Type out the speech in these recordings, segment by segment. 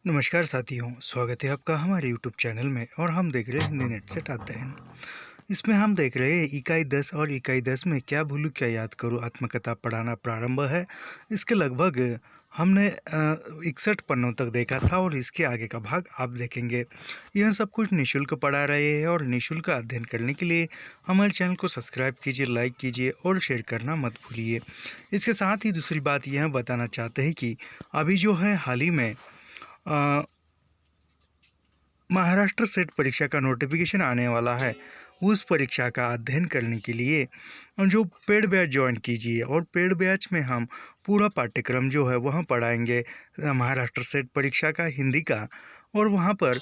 नमस्कार साथियों, स्वागत है आपका हमारे यूट्यूब चैनल में और हम देख रहे हैं हिंदी नेट से अध्ययन। इसमें हम देख रहे हैं इकाई 10 और इकाई 10 में क्या भूलूं क्या याद करूं आत्मकथा पढ़ाना प्रारंभ है। इसके लगभग हमने 61 पन्नों तक देखा था और इसके आगे का भाग आप देखेंगे। यह सब कुछ निःशुल्क पढ़ा रहे हैं और निःशुल्क अध्ययन करने के लिए हमारे चैनल को सब्सक्राइब कीजिए, लाइक कीजिए और शेयर करना मत भूलिए। इसके साथ ही दूसरी बात यह बताना चाहते हैं कि अभी जो है हाल ही में महाराष्ट्र सेट परीक्षा का नोटिफिकेशन आने वाला है। उस परीक्षा का अध्ययन करने के लिए जो पेड बैच ज्वाइन कीजिए और पेड बैच में हम पूरा पाठ्यक्रम जो है वह पढ़ाएंगे महाराष्ट्र सेट परीक्षा का हिंदी का। और वहाँ पर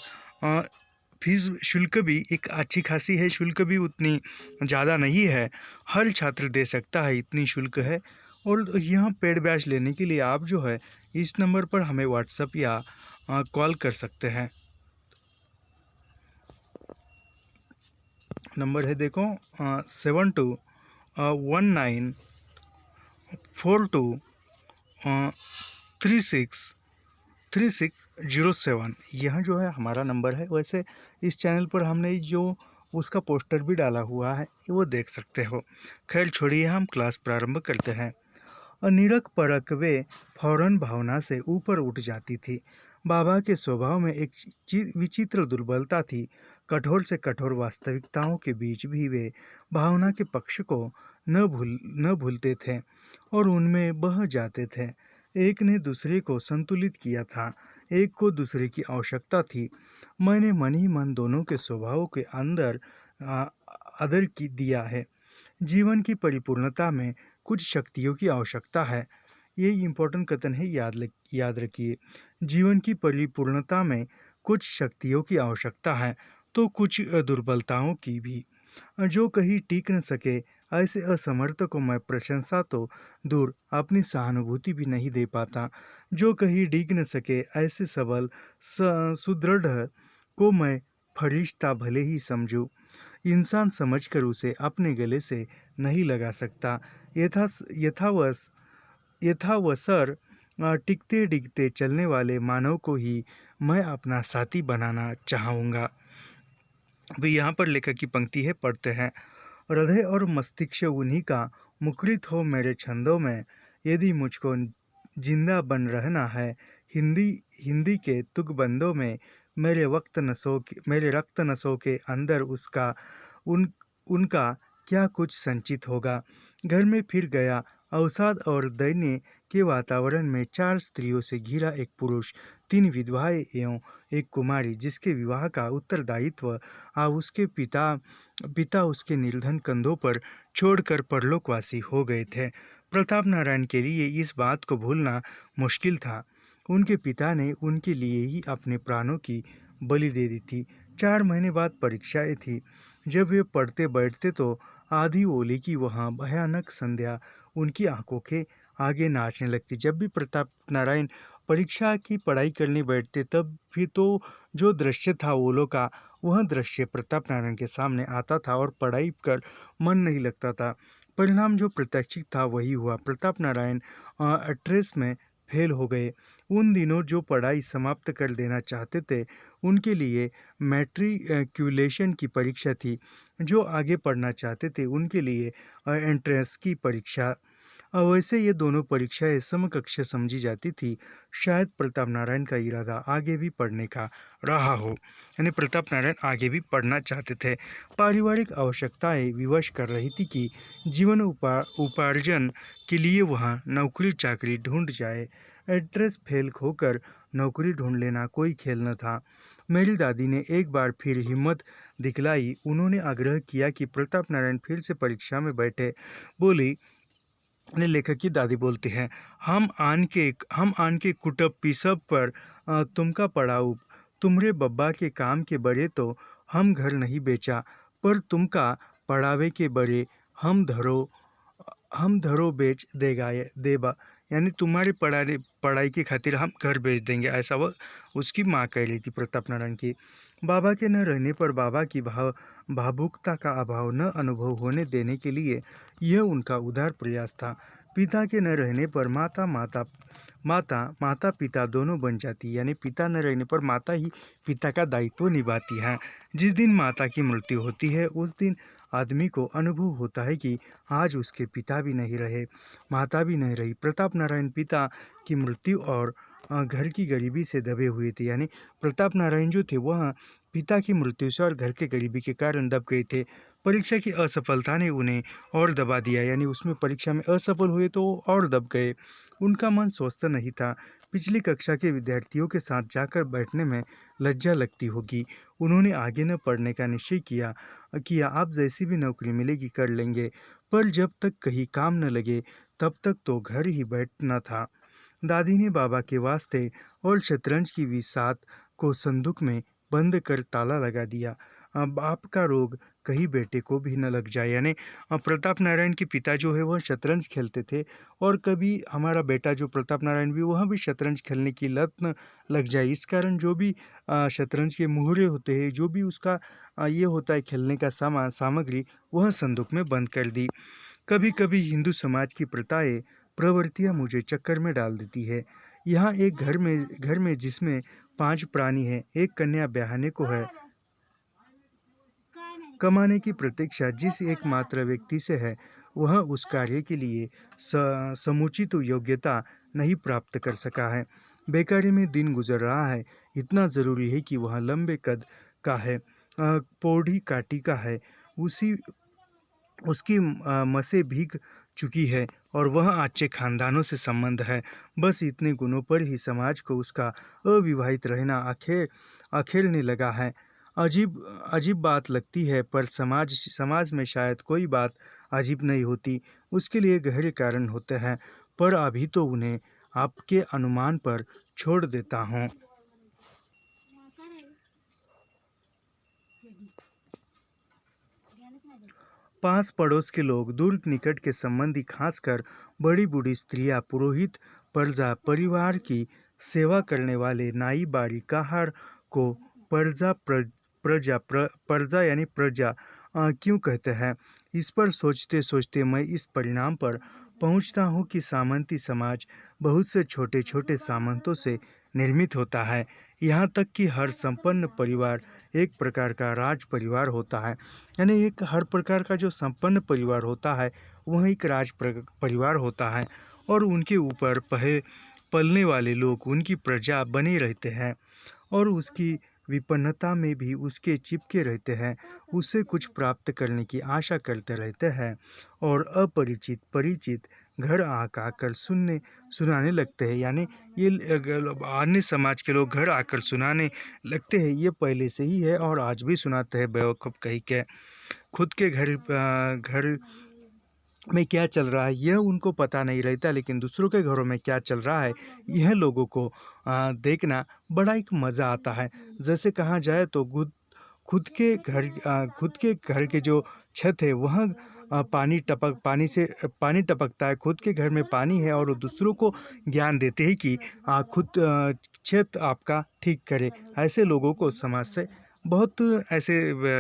फीस शुल्क भी एक अच्छी खासी है, शुल्क भी उतनी ज़्यादा नहीं है, हर छात्र दे सकता है, इतनी शुल्क है। और यहाँ पेड बैच लेने के लिए आप जो है इस नंबर पर हमें व्हाट्सएप या कॉल कर सकते हैं। नंबर है देखो 721942363607। यह जो है हमारा नंबर है। वैसे इस चैनल पर हमने जो उसका पोस्टर भी डाला हुआ है वो देख सकते हो। खैर छोड़िए, हम क्लास प्रारंभ करते हैं। अनिरख परख वे फौरन भावना से ऊपर उठ जाती थी। बाबा के स्वभाव में एक विचित्र दुर्बलता थी। कठोर से कठोर वास्तविकताओं के बीच भी वे भावना के पक्ष को न भूलते थे और उनमें बह जाते थे। एक ने दूसरे को संतुलित किया था, एक को दूसरे की आवश्यकता थी। मैंने मन ही मन दोनों के स्वभावों के अंदर आ, आदर की दिया है। जीवन की परिपूर्णता में कुछ शक्तियों की आवश्यकता है। ये इम्पोर्टेंट कथन है, याद रखिए। जीवन की परिपूर्णता में कुछ शक्तियों की आवश्यकता है तो कुछ दुर्बलताओं की भी। जो कहीं टिक न सके ऐसे असमर्थ को मैं प्रशंसा तो दूर अपनी सहानुभूति भी नहीं दे पाता। जो कहीं डिग न सके ऐसे सबल सुदृढ़ को मैं फरिश्ता भले ही समझूं, इंसान समझकर उसे अपने गले से नहीं लगा सकता। यथावस यथावसर टिकते डिगते चलने वाले मानव को ही मैं अपना साथी बनाना चाहूँगा। अभी यहाँ पर लेखक की पंक्ति है, पढ़ते हैं। हृदय और मस्तिष्क उन्हीं का मुखरित हो मेरे छंदों में, यदि मुझको जिंदा बन रहना है हिंदी हिंदी के तुकबंदों में। मेरे रक्त नसों के अंदर उसका उनका क्या कुछ संचित होगा। घर में फिर गया अवसाद और दैन्य के वातावरण में 4 स्त्रियों से घिरा एक पुरुष, 3 विधवाएं एवं एक कुमारी, जिसके विवाह का उत्तरदायित्व उसके पिता उसके निर्धन कंधों पर छोड़कर परलोकवासी हो गए थे। प्रताप नारायण के लिए इस बात को भूलना मुश्किल था। उनके पिता ने उनके लिए ही अपने प्राणों की बलि दे दी थी। 4 महीने बाद परीक्षाएं थी। जब वे पढ़ते बैठते तो आधी ओली की वहाँ भयानक संध्या उनकी आंखों के आगे नाचने लगती। जब भी प्रताप नारायण परीक्षा की पढ़ाई करने बैठते तब भी तो जो दृश्य था ओलों का, वह दृश्य प्रताप नारायण के सामने आता था और पढ़ाई कर मन नहीं लगता था। परिणाम जो प्रत्याशित था वही हुआ। प्रताप नारायण 28 में फेल हो गए। उन दिनों जो पढ़ाई समाप्त कर देना चाहते थे उनके लिए मैट्रिकुलेशन की परीक्षा थी। जो आगे पढ़ना चाहते थे उनके लिए एंट्रेंस की परीक्षा। वैसे ये दोनों परीक्षाएं समकक्ष समझी जाती थी। शायद प्रताप नारायण का इरादा आगे भी पढ़ने का रहा हो, यानी प्रताप नारायण आगे भी पढ़ना चाहते थे। पारिवारिक आवश्यकताएं विवश कर रही थी कि जीवन उपार्जन के लिए वह नौकरी चाकरी ढूंढ जाए। एड्रेस फेल होकर नौकरी ढूंढ लेना कोई खेल न था। मेरी दादी ने एक बार फिर हिम्मत दिखलाई। उन्होंने आग्रह किया कि प्रताप नारायण फिर से परीक्षा में बैठे। बोली, ने लेखक की दादी बोलती हैं, हम आन के कुटब पिसब पर तुमका पड़ाऊ। तुम्हरे बब्बा के काम के बड़े तो हम घर नहीं बेचा, पर तुमका पढ़ावे के बड़े हम धरो बेच देबा, यानी तुम्हारे पढ़ाई की खातिर हम घर बेच देंगे। ऐसा वह उसकी माँ कह रही थी प्रताप नारायण की। बाबा के न रहने पर बाबा की भावुकता का अभाव न अनुभव होने देने के लिए यह उनका उदार प्रयास था। पिता के न रहने पर माता पिता दोनों बन जाती है, यानी पिता न रहने पर माता ही पिता का दायित्व निभाती है। जिस दिन माता की मृत्यु होती है उस दिन आदमी को अनुभव होता है कि आज उसके पिता भी नहीं रहे, माता भी नहीं रही। प्रताप नारायण पिता की मृत्यु और घर की गरीबी से दबे हुए थे, यानी प्रताप नारायण जो थे वह पिता की मृत्यु से और घर के गरीबी के कारण दब गए थे। परीक्षा की असफलता ने उन्हें और दबा दिया, यानी उसमें परीक्षा में असफल हुए तो वो और दब गए। उनका मन स्वस्थ नहीं था। पिछली कक्षा के विद्यार्थियों के साथ जाकर बैठने में लज्जा लगती होगी। उन्होंने आगे न पढ़ने का निश्चय किया अब जैसी भी नौकरी मिलेगी कर लेंगे, पर जब तक कहीं काम न लगे तब तक तो घर ही बैठना था। दादी ने बाबा के वास्ते और शतरंज की बिसात को संदूक में बंद कर ताला लगा दिया। बाप का रोग कहीं बेटे को भी न लग जाए, यानी प्रताप नारायण के पिता जो है वह शतरंज खेलते थे और कभी हमारा बेटा जो प्रताप नारायण भी वह भी शतरंज खेलने की लत न लग जाए, इस कारण जो भी शतरंज के मुहरे होते हैं, जो भी उसका ये होता है खेलने का सामग्री, वह संदूक में बंद कर दी। कभी कभी हिंदू समाज की प्रथाएं प्रवृत्तियां मुझे चक्कर में डाल देती है। यहाँ एक घर में जिसमें 5 प्राणी हैं, एक कन्या ब्याहने को है, कमाने की प्रतीक्षा जिस एकमात्र व्यक्ति से है वह उस कार्य के लिए समुचित योग्यता नहीं प्राप्त कर सका है। बेकारी में दिन गुजर रहा है। इतना ज़रूरी है कि वह लंबे कद का है, पौड़ी काटी का है, उसकी मसें भीग चुकी है और वह अच्छे खानदानों से संबंध है। बस इतने गुणों पर ही समाज को उसका अविवाहित रहना अखेरने लगा है। अजीब अजीब बात लगती है, पर समाज में शायद कोई बात अजीब नहीं होती, उसके लिए गहरे कारण होते हैं, पर अभी तो उन्हें आपके अनुमान पर छोड़ देता हूँ। पास पड़ोस के लोग, दूर निकट के संबंधी, खासकर बड़ी बूढ़ी स्त्रियां, पुरोहित, प्रजा परिवार की सेवा करने वाले नाई बाड़ी कहार को प्रजा यानी प्रजा क्यों कहते हैं। इस पर सोचते सोचते मैं इस परिणाम पर पहुंचता हूं कि सामंती समाज बहुत से छोटे छोटे सामंतों से निर्मित होता है। यहाँ तक कि हर संपन्न परिवार एक प्रकार का राज परिवार होता है, यानी एक हर प्रकार का जो संपन्न परिवार होता है वह एक परिवार होता है और उनके ऊपर पलने वाले लोग उनकी प्रजा बने रहते हैं और उसकी विपन्नता में भी उसके चिपके रहते हैं, उससे कुछ प्राप्त करने की आशा करते रहते हैं और अपरिचित परिचित घर आकर सुनाने लगते हैं, यानी ये अन्य समाज के लोग घर आकर सुनाने लगते हैं। ये पहले से ही है और आज भी सुनाते हैं बेवकूफ़ कहीं के। खुद के घर में क्या चल रहा है यह उनको पता नहीं रहता, लेकिन दूसरों के घरों में क्या चल रहा है यह लोगों को देखना बड़ा एक मज़ा आता है। जैसे कहा जाए तो खुद के घर के जो छत है वह पानी टपकता है, खुद के घर में पानी है और दूसरों को ज्ञान देते हैं कि खुद छत आपका ठीक करे। ऐसे लोगों को समाज से बहुत ऐसे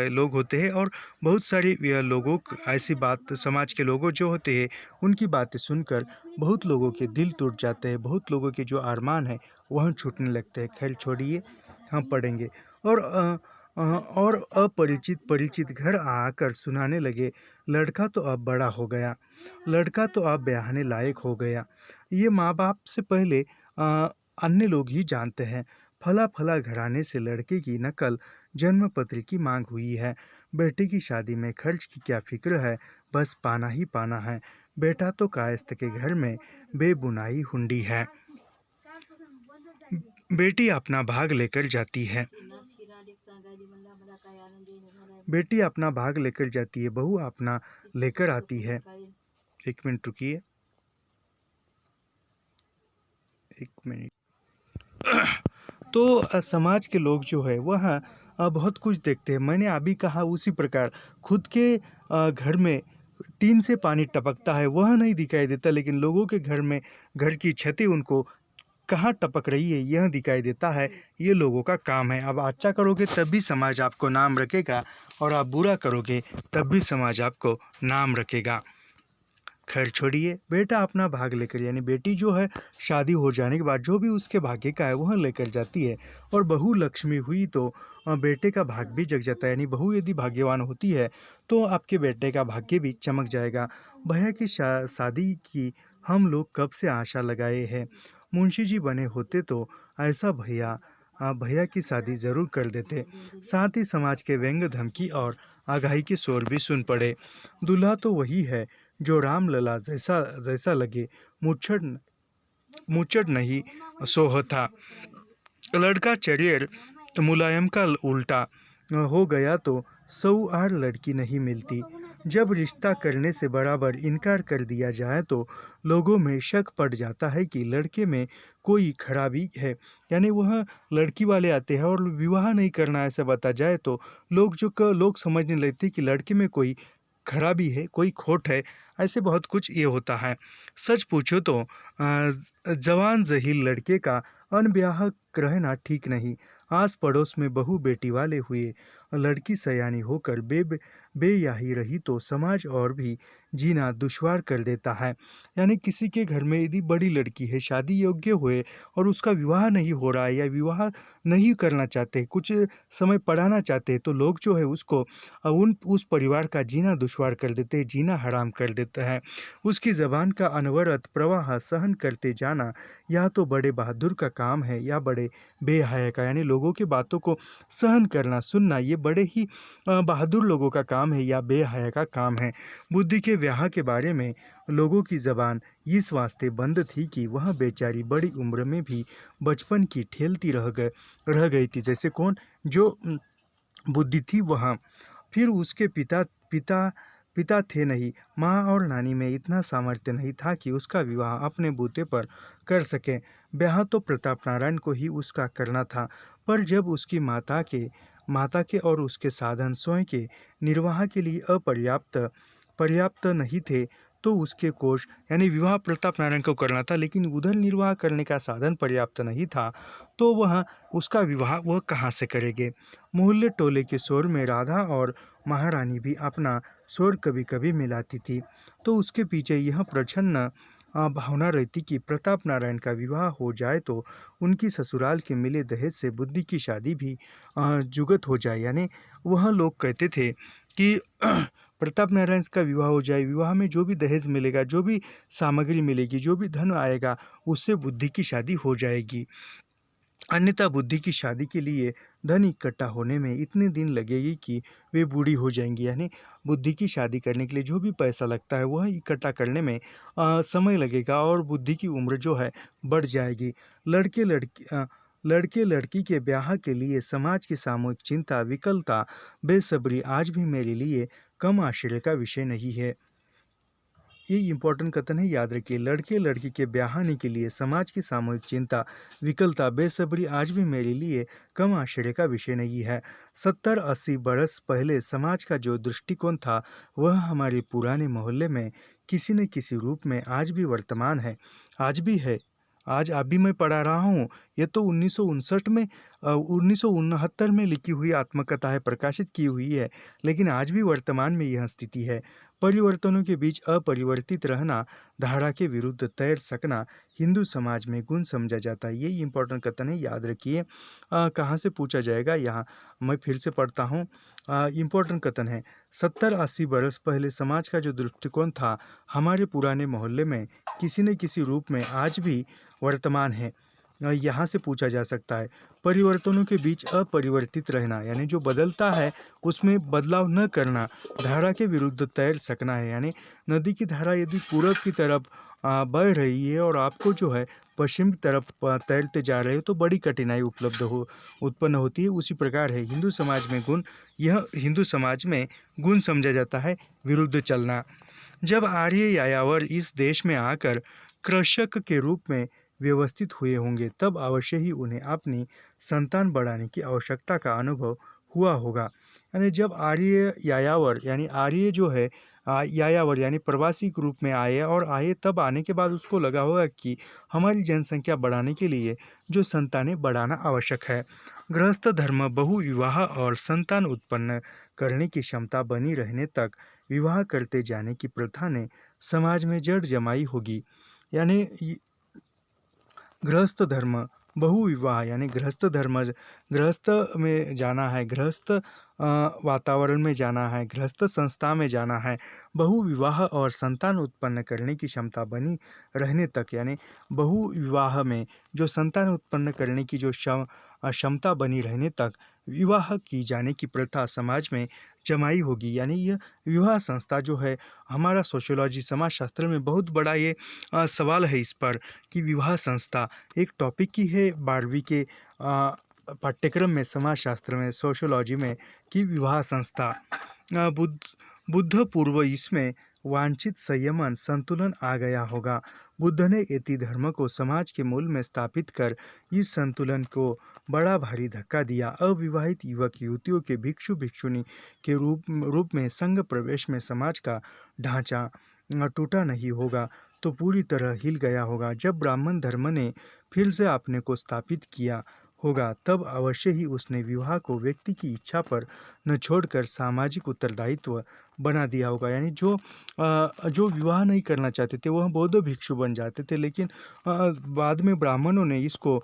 लोग होते हैं और बहुत सारे लोगों ऐसी बात समाज के लोगों जो होते हैं उनकी बातें सुनकर बहुत लोगों के दिल टूट जाते हैं, बहुत लोगों के जो अरमान है वह छूटने लगते हैं। खैर छोड़िए, हम पढ़ेंगे। और अपरिचित परिचित घर आकर सुनाने लगे, लड़का तो अब बड़ा हो गया, लड़का तो अब ब्याहने लायक हो गया। ये माँ बाप से पहले अन्य लोग ही जानते हैं। फला फला घराने से लड़के की नकल जन्म पत्र की मांग हुई है। बेटे की शादी में खर्च की क्या फिक्र है, बस पाना ही पाना है। बेटा तो कायस्थ के घर में बेबुनाई हुंडी है। बेटी अपना भाग लेकर जाती है, बेटी अपना भाग लेकर जाती है, बहू अपना लेकर आती है। एक मिनट रुकिए, एक मिनट। तो समाज के लोग जो है वह बहुत कुछ देखते हैं। मैंने अभी कहा उसी प्रकार खुद के घर में टीन से पानी टपकता है वह नहीं दिखाई देता, लेकिन लोगों के घर में घर की छतें उनको कहाँ टपक रही है यह दिखाई देता है। ये लोगों का काम है। अब अच्छा करोगे तब भी समाज आपको नाम रखेगा और आप बुरा करोगे तब भी समाज आपको नाम रखेगा। खैर छोड़िए, बेटा अपना भाग लेकर यानी बेटी जो है शादी हो जाने के बाद जो भी उसके भाग्य का है वह लेकर जाती है। और बहू लक्ष्मी हुई तो बेटे का भाग भी जग जाता है, यानी बहू यदि भाग्यवान होती है तो आपके बेटे का भाग्य भी चमक जाएगा। भैया की शादी की हम लोग कब से आशा लगाए हैं। मुंशी जी बने होते तो ऐसा भैया की शादी जरूर कर देते। साथ ही समाज के व्यंग धमकी और आगाही के शोर भी सुन पड़े। दूल्हा तो वही है जो राम लला जैसा जैसा लगे, मुच्छड़ मुच्छड़ नहीं सोहता। लड़का चरियर तो मुलायम का उल्टा हो गया तो सौ आर लड़की नहीं मिलती। जब रिश्ता करने से बराबर इनकार कर दिया जाए तो लोगों में शक पड़ जाता है कि लड़के में कोई खराबी है। यानी वह लड़की वाले आते हैं और विवाह नहीं करना ऐसा बता जाए तो लोग समझने लगते हैं कि लड़के में कोई खराबी है, कोई खोट है। ऐसे बहुत कुछ ये होता है। सच पूछो तो जवान जहील लड़के का अनब्याह रहना ठीक नहीं। आस पड़ोस में बहू बेटी वाले हुए, लड़की सयानी होकर बेयाही रही तो समाज और भी जीना दुश्वार कर देता है। यानी किसी के घर में यदि बड़ी लड़की है, शादी योग्य हुए और उसका विवाह नहीं हो रहा है या विवाह नहीं करना चाहते, कुछ समय पढ़ाना चाहते हैं, तो लोग जो है उसको उस परिवार का जीना दुश्वार कर देते हैं, जीना हराम कर देता है। उसकी ज़बान का अनवरत प्रवाह सहन करते जाना या तो बड़े बहादुर का काम है या बड़े बेहया का। यानी लोगों की बातों को सहन करना सुनना ये बड़े ही बहादुर लोगों का काम है या बेहया का काम है। बुद्धि के ब्याह के बारे में लोगों की ज़बान इस वास्ते बंद थी कि वह बेचारी बड़ी उम्र में भी बचपन की ठेलती रह गई थी। जैसे कौन, जो बुद्धि थी वह। फिर उसके पिता पिता पिता थे नहीं, माँ और नानी में इतना सामर्थ्य नहीं था कि उसका विवाह अपने बूते पर कर सके। ब्याह तो प्रताप नारायण को ही उसका करना था, पर जब उसकी माता के और उसके साधन स्वयं के निर्वाह के लिए पर्याप्त नहीं थे तो उसके कोष यानी विवाह प्रताप नारायण को करना था, लेकिन उधर निर्वाह करने का साधन पर्याप्त नहीं था तो वह उसका विवाह वह कहाँ से करेंगे। मोहल्ले टोले के शोर में राधा और महारानी भी अपना शोर कभी कभी मिलाती थी, तो उसके पीछे यह प्रच्छन्न भावना रहती कि प्रताप नारायण का विवाह हो जाए तो उनकी ससुराल के मिले दहेज से बुद्धि की शादी भी जुगत हो जाए। यानी वह लोग कहते थे कि प्रताप नारायण का विवाह हो जाए, विवाह में जो भी दहेज मिलेगा, जो भी सामग्री मिलेगी, जो भी धन आएगा, उससे बुद्धि की शादी हो जाएगी। अन्यथा बुद्धि की शादी के लिए धन इकट्ठा होने में इतने दिन लगेगी कि वे बूढ़ी हो जाएंगी। यानी बुद्धि की शादी करने के लिए जो भी पैसा लगता है वह इकट्ठा करने में समय लगेगा और बुद्धि की उम्र जो है बढ़ जाएगी। लड़के लड़की लड़के लड़की के ब्याह के लिए समाज की सामूहिक चिंता, विकलता, बेसब्री आज भी मेरे लिए कम आश्चर्य का विषय नहीं है। ये इम्पोर्टेंट कथन है, याद रखिए। लड़के लड़की के ब्याहने के लिए समाज की सामूहिक चिंता, विकलता, बेसब्री आज भी मेरे लिए कम आश्चर्य का विषय नहीं है। 70-80 बरस पहले समाज का जो दृष्टिकोण था वह हमारे पुराने मोहल्ले में किसी न किसी रूप में आज भी वर्तमान है, आज भी है। आज अभी मैं पढ़ा रहा हूँ, ये तो 1959 में 1969 में लिखी हुई आत्मकथा है, प्रकाशित की हुई है, लेकिन आज भी वर्तमान में यह स्थिति है। परिवर्तनों के बीच अपरिवर्तित रहना, धारा के विरुद्ध तैर सकना हिंदू समाज में गुण समझा जाता है। ये इंपॉर्टेंट कथन है, याद रखिए। कहाँ से पूछा जाएगा, यहाँ मैं फिर से पढ़ता हूँ। इम्पोर्टेंट कथन है, 70-80 बरस पहले समाज का जो दृष्टिकोण था हमारे पुराने मोहल्ले में किसी न किसी रूप में आज भी वर्तमान है। यहाँ से पूछा जा सकता है, परिवर्तनों के बीच अपरिवर्तित रहना, यानी जो बदलता है उसमें बदलाव न करना, धारा के विरुद्ध तैर सकना है। यानी नदी की धारा यदि पूरब की तरफ बह रही है और आपको जो है पश्चिम की तरफ तैरते जा रहे हो तो बड़ी कठिनाई उत्पन्न होती है। उसी प्रकार है हिंदू समाज में गुण, यह हिंदू समाज में गुण समझा जाता है विरुद्ध चलना। जब आर्य यायावर इस देश में आकर कृषक के रूप में व्यवस्थित हुए होंगे तब अवश्य ही उन्हें अपनी संतान बढ़ाने की आवश्यकता का अनुभव हुआ होगा। यानी जब आर्य यायावर यानी आर्य जो है यायावर यानी प्रवासी के रूप में आए और आए, तब आने के बाद उसको लगा होगा कि हमारी जनसंख्या बढ़ाने के लिए जो संतानें बढ़ाना आवश्यक है। गृहस्थ धर्म बहुविवाह और संतान उत्पन्न करने की क्षमता बनी रहने तक विवाह करते जाने की प्रथा ने समाज में जड़ जमाई होगी। यानी गृहस्थ धर्म, बहुविवाह यानी गृहस्थ धर्म, गृहस्थ में जाना है, गृहस्थ वातावरण में जाना है, गृहस्थ संस्था में जाना है, बहुविवाह और संतान उत्पन्न करने की क्षमता बनी रहने तक, यानी बहुविवाह में जो संतान उत्पन्न करने की जो क्षमता बनी रहने तक विवाह की जाने की प्रथा समाज में जमाई होगी। यानी यह विवाह संस्था जो है, हमारा सोशियोलॉजी समाजशास्त्र में बहुत बड़ा ये सवाल है इस पर कि विवाह संस्था एक टॉपिक की है 12वीं के पाठ्यक्रम में, समाजशास्त्र में, सोशियोलॉजी में, कि विवाह संस्था बुद्ध पूर्व इसमें वांछित संयमन संतुलन आ गया होगा। बुद्ध ने यति धर्म को समाज के मूल में स्थापित कर इस संतुलन को बड़ा भारी धक्का दिया। अविवाहित युवक युवतियों के भिक्षु भिक्षुणी के रूप में संघ प्रवेश में समाज का ढांचा टूटा नहीं होगा तो पूरी तरह हिल गया होगा। जब ब्राह्मण धर्म ने फिर से अपने को स्थापित किया होगा तब अवश्य ही उसने विवाह को व्यक्ति की इच्छा पर न छोड़कर सामाजिक उत्तरदायित्व बना दिया होगा। यानी जो विवाह नहीं करना चाहते थे वह बौद्ध भिक्षु बन जाते थे, लेकिन बाद में ब्राह्मणों ने इसको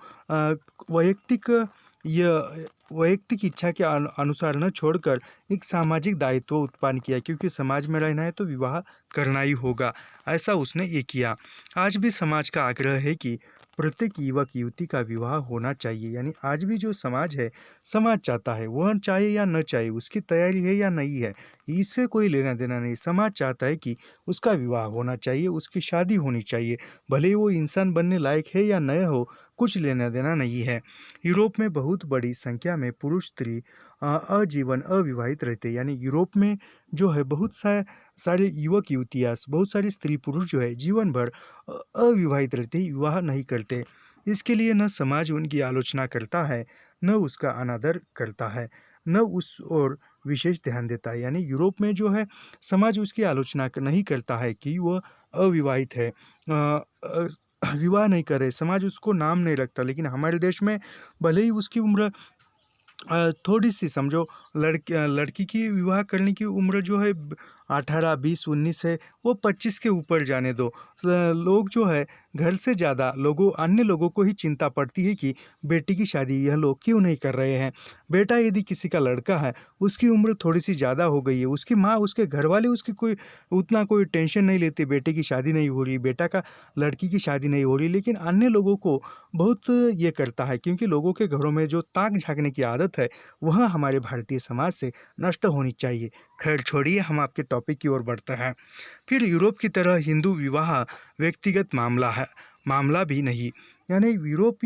वैयक्तिक इच्छा के अनुसार न छोड़कर एक सामाजिक दायित्व उत्पन्न किया, क्योंकि समाज में रहना है तो विवाह करना ही होगा, ऐसा उसने ये किया। आज भी समाज का आग्रह है कि प्रत्येक युवक युवती का विवाह होना चाहिए। यानी आज भी जो समाज है, समाज चाहता है, वह चाहे या न चाहे, उसकी तैयारी है या नहीं है, इससे कोई लेना देना नहीं। समाज चाहता है कि उसका विवाह होना चाहिए, उसकी शादी होनी चाहिए, भले ही वो इंसान बनने लायक है या न हो, कुछ लेना देना नहीं है। यूरोप में बहुत बड़ी संख्या में पुरुष स्त्री आजीवन अविवाहित रहते हैं। यानी यूरोप में जो है बहुत सारे युवक युवतियाँ, बहुत सारे स्त्री पुरुष जो है जीवन भर अविवाहित रहते, विवाह नहीं करते। इसके लिए न समाज उनकी आलोचना करता है, न उसका अनादर करता है, न उस ओर विशेष ध्यान देता है। यानी यूरोप में जो है समाज उसकी आलोचना नहीं करता है कि वह अविवाहित है, विवाह नहीं करे, समाज उसको नाम नहीं रखता। लेकिन हमारे देश में भले ही उसकी उम्र थोड़ी सी समझो, लड़की की विवाह करने की उम्र जो है 18, 20, 19 है, वो 25 के ऊपर जाने दो। लोग जो है घर से ज़्यादा अन्य लोगों को ही चिंता पड़ती है कि बेटी की शादी यह लोग क्यों नहीं कर रहे हैं। बेटा यदि किसी का लड़का है, उसकी उम्र थोड़ी सी ज़्यादा हो गई है, उसकी माँ, उसके घर वाले उसकी कोई टेंशन नहीं लेते, बेटे की शादी नहीं हो रही, बेटा का लड़की की शादी नहीं हो रही। लेकिन अन्य लोगों को बहुत ये करता है, क्योंकि लोगों के घरों में जो ताक झांकने की आदत है वह हमारे भारतीय समाज से नष्ट होनी चाहिए। खैर छोड़िए, हम आपके टॉपिक की ओर बढ़ते हैं। फिर यूरोप की तरह हिंदू विवाह व्यक्तिगत मामला भी नहीं। यानी यूरोप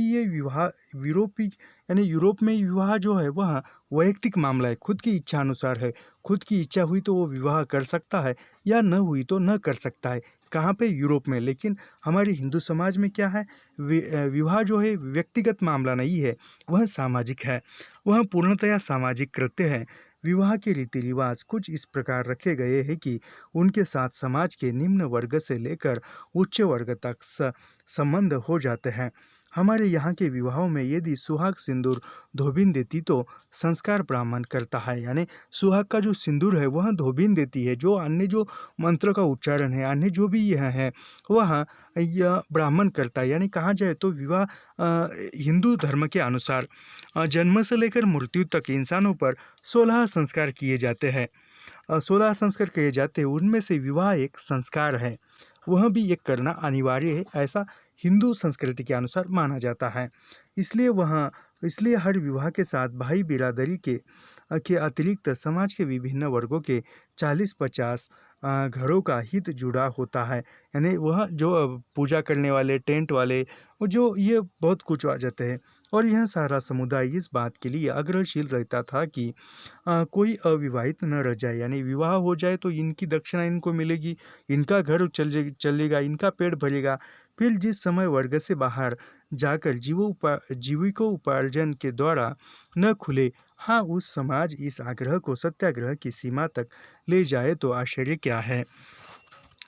में विवाह जो है वह वैयक्तिक मामला है, खुद की इच्छा अनुसार है। खुद की इच्छा हुई तो वो विवाह कर सकता है, या न हुई तो न कर सकता है। कहाँ पे? यूरोप में। लेकिन हमारे हिंदू समाज में क्या है, विवाह जो है व्यक्तिगत मामला नहीं है, वह सामाजिक है, वह पूर्णतया सामाजिक कृत्य है। विवाह के रीति रिवाज कुछ इस प्रकार रखे गए हैं कि उनके साथ समाज के निम्न वर्ग से लेकर उच्च वर्ग तक संबंध हो जाते हैं। हमारे यहाँ के विवाहों में यदि सुहाग सिंदूर धोबिन देती तो संस्कार ब्राह्मण करता है। यानी सुहाग का जो सिंदूर है वह धोबिन देती है, जो अन्य जो मंत्र का उच्चारण है, अन्य जो भी यह है वह यह ब्राह्मण करता है। यानी कहा जाए तो विवाह हिंदू धर्म के अनुसार जन्म से लेकर मृत्यु तक इंसानों पर 16 संस्कार किए जाते हैं। 16 संस्कार किए जाते हैं, उनमें से विवाह एक संस्कार है, वह भी एक करना अनिवार्य है, ऐसा हिंदू संस्कृति के अनुसार माना जाता है। इसलिए हर विवाह के साथ भाई बिरादरी के अतिरिक्त समाज के विभिन्न वर्गों के 40-50 घरों का हित जुड़ा होता है। यानी वह जो पूजा करने वाले, टेंट वाले, वो जो ये बहुत कुछ आ जाते हैं। और यह सारा समुदाय इस बात के लिए आग्रहशील रहता था कि कोई अविवाहित न रह जाए। यानी विवाह हो जाए तो इनकी दक्षिणा इनको मिलेगी, इनका घर चलेगा, इनका पेट भरेगा। फिर जिस समय वर्ग से बाहर जाकर जीविकोपार्जन के द्वारा न खुले, हाँ, उस समाज इस आग्रह को सत्याग्रह की सीमा तक ले जाए तो आश्चर्य क्या है।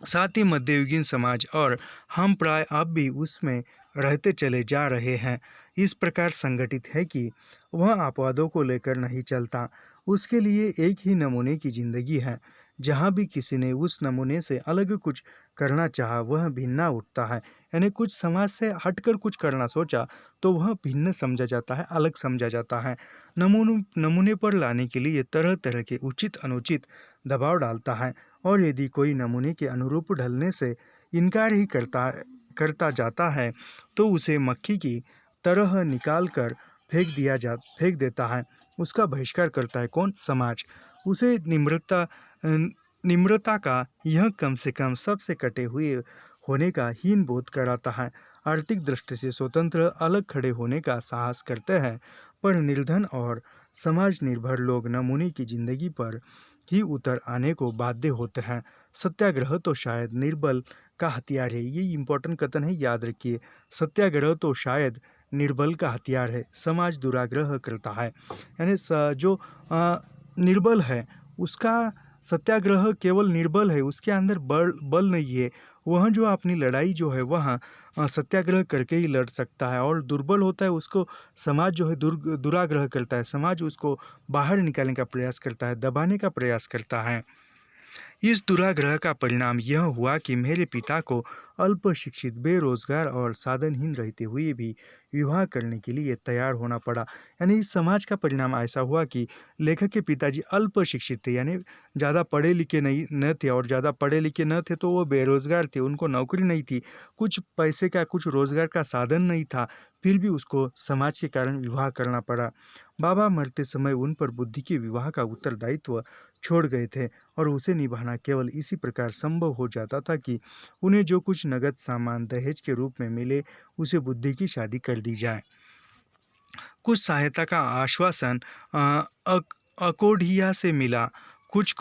साथ ही मध्ययुगीन समाज और हम प्राय अब भी उसमें रहते चले जा रहे हैं, इस प्रकार संगठित है कि वह अपवादों को लेकर नहीं चलता, उसके लिए एक ही नमूने की जिंदगी है। जहाँ भी किसी ने उस नमूने से अलग कुछ करना चाहा वह भिन्ना उठता है। यानी कुछ समाज से हटकर कुछ करना सोचा तो वह भिन्न समझा जाता है, अलग समझा जाता है। नमूने पर लाने के लिए तरह तरह के उचित अनुचित दबाव डालता है, और यदि कोई नमूने के अनुरूप ढलने से इनकार ही करता जाता है तो उसे मक्खी की तरह निकाल कर फेंक देता है। उसका बहिष्कार करता है कौन? समाज। उसे निम्रता का यह कम से कम सबसे कटे हुए होने का हीन बोध कराता है। आर्थिक दृष्टि से स्वतंत्र अलग खड़े होने का साहस करते हैं, पर निर्धन और समाज निर्भर लोग नमूने की जिंदगी पर ही उतर आने को बाध्य होते हैं। सत्याग्रह तो शायद निर्बल का हथियार है। ये इम्पोर्टेंट कथन है, याद रखिए। सत्याग्रह तो शायद निर्बल का हथियार है, समाज दुराग्रह करता है। यानी जो निर्बल है उसका सत्याग्रह केवल निर्बल है, उसके अंदर बल नहीं है। वह जो अपनी लड़ाई जो है वह सत्याग्रह करके ही लड़ सकता है, और दुर्बल होता है उसको समाज जो है दुराग्रह करता है। समाज उसको बाहर निकालने का प्रयास करता है, दबाने का प्रयास करता है। इस दुराग्रह का परिणाम यह हुआ कि मेरे पिता को अल्प शिक्षित, बेरोजगार और साधनहीन रहते हुए भी विवाह करने के लिए तैयार होना पड़ा। यानी इस समाज का परिणाम ऐसा हुआ कि लेखक के पिताजी अल्प शिक्षित थे, यानी ज़्यादा पढ़े लिखे नहीं न थे, और ज़्यादा पढ़े लिखे न थे तो वो बेरोजगार थे, उनको नौकरी नहीं थी, कुछ पैसे का, कुछ रोजगार का साधन नहीं था, फिर भी उसको समाज के कारण विवाह करना पड़ा। बाबा मरते समय उन पर बुद्धि के विवाह का उत्तरदायित्व छोड़ गए थे, और उसे निभाना केवल इसी प्रकार संभव हो जाता था कि उन्हें जो कुछ नगद सामान दहेज के रूप में मिले उसे बुद्धि की शादी कर दी जाए। कुछ सहायता का आश्वासन अकोढ़िया से मिला, कुछ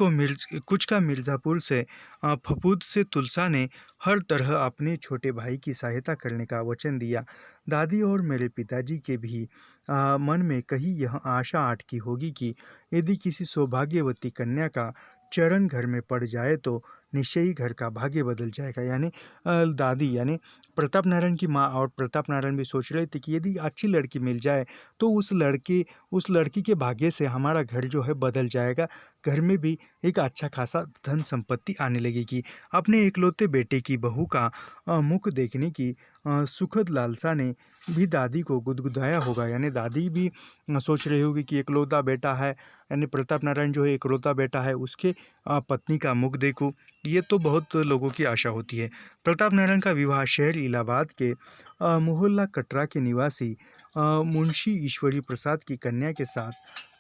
का मिर्ज़ापुर से। फफूद से तुलसा ने हर तरह अपने छोटे भाई की सहायता करने का वचन दिया। दादी और मेरे पिताजी के भी मन में कहीं यह आशा अटकी होगी कि यदि किसी सौभाग्यवती कन्या का चरण घर में पड़ जाए तो निश्चय ही घर का भाग्य बदल जाएगा। यानी दादी यानी प्रताप नारायण की माँ और प्रताप नारायण भी सोच रहे थे कि यदि अच्छी लड़की मिल जाए तो उस लड़की के भाग्य से हमारा घर जो है बदल जाएगा, घर में भी एक अच्छा खासा धन संपत्ति आने लगेगी। अपने इकलौते बेटे की बहू का मुख देखने की सुखद लालसा ने भी दादी को गुदगुदाया होगा। यानी दादी भी सोच रही होगी कि इकलौता बेटा है, यानी प्रताप नारायण जो है इकलौता बेटा है, उसके पत्नी का मुख देखूं, ये तो बहुत लोगों की आशा होती है। प्रताप नारायण का विवाह शहर इलाहाबाद के मोहल्ला कटरा के निवासी मुंशी ईश्वरी प्रसाद की कन्या के साथ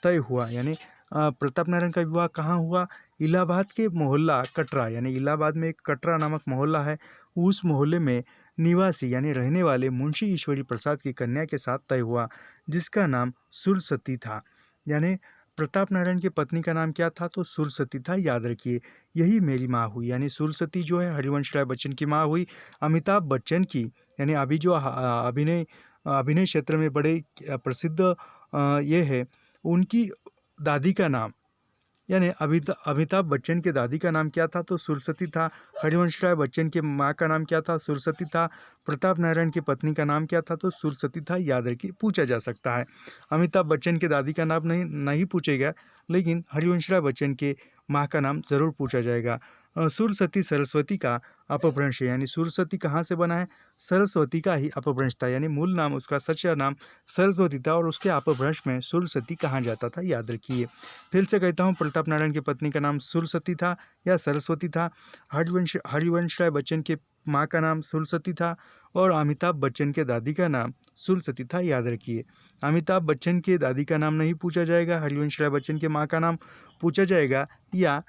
तय हुआ। यानी प्रताप नारायण का विवाह कहाँ हुआ? इलाहाबाद के मोहल्ला कटरा, यानी इलाहाबाद में एक कटरा नामक मोहल्ला है, उस मोहल्ले में निवासी यानी रहने वाले मुंशी ईश्वरी प्रसाद की कन्या के साथ तय हुआ, जिसका नाम सुरसती था। यानी प्रताप नारायण की पत्नी का नाम क्या था? तो सुरसती था, याद रखिए। यही मेरी माँ हुई, यानी सुरसती जो है हरिवंश राय बच्चन की माँ हुई। अमिताभ बच्चन की, यानी अभी जो अभिनय अभिनय क्षेत्र में बड़े प्रसिद्ध ये है, उनकी दादी का नाम, यानी अमिताभ बच्चन के दादी का नाम क्या था? तो सुरसती था। हरिवंश राय बच्चन के माँ का नाम क्या था? सुरसती था। प्रताप नारायण की पत्नी का नाम क्या था? तो सुरसती था, याद रखिए, पूछा जा सकता है। अमिताभ बच्चन के दादी का नाम नहीं पूछेगा, लेकिन हरिवंश राय बच्चन के माँ का नाम जरूर पूछा जाएगा। सुरसती सरस्वती का अपभ्रंश है, यानी सुरसती कहाँ से बना है? सरस्वती का ही अपभ्रंश था, यानी मूल नाम उसका सच्चा नाम सरस्वती था, और उसके अपभ्रंश में सुरसती कहा जाता था, याद रखिए। फिर से कहता हूँ, प्रताप नारायण की पत्नी का नाम सुरसती था या सरस्वती था। हरिवंश राय बच्चन के माँ का नाम सुरसती था, और अमिताभ बच्चन के दादी का नाम सुरसती था, याद रखिए। अमिताभ बच्चन के दादी का नाम नहीं पूछा जाएगा, हरिवंश राय बच्चन के माँ का नाम पूछा जाएगा, या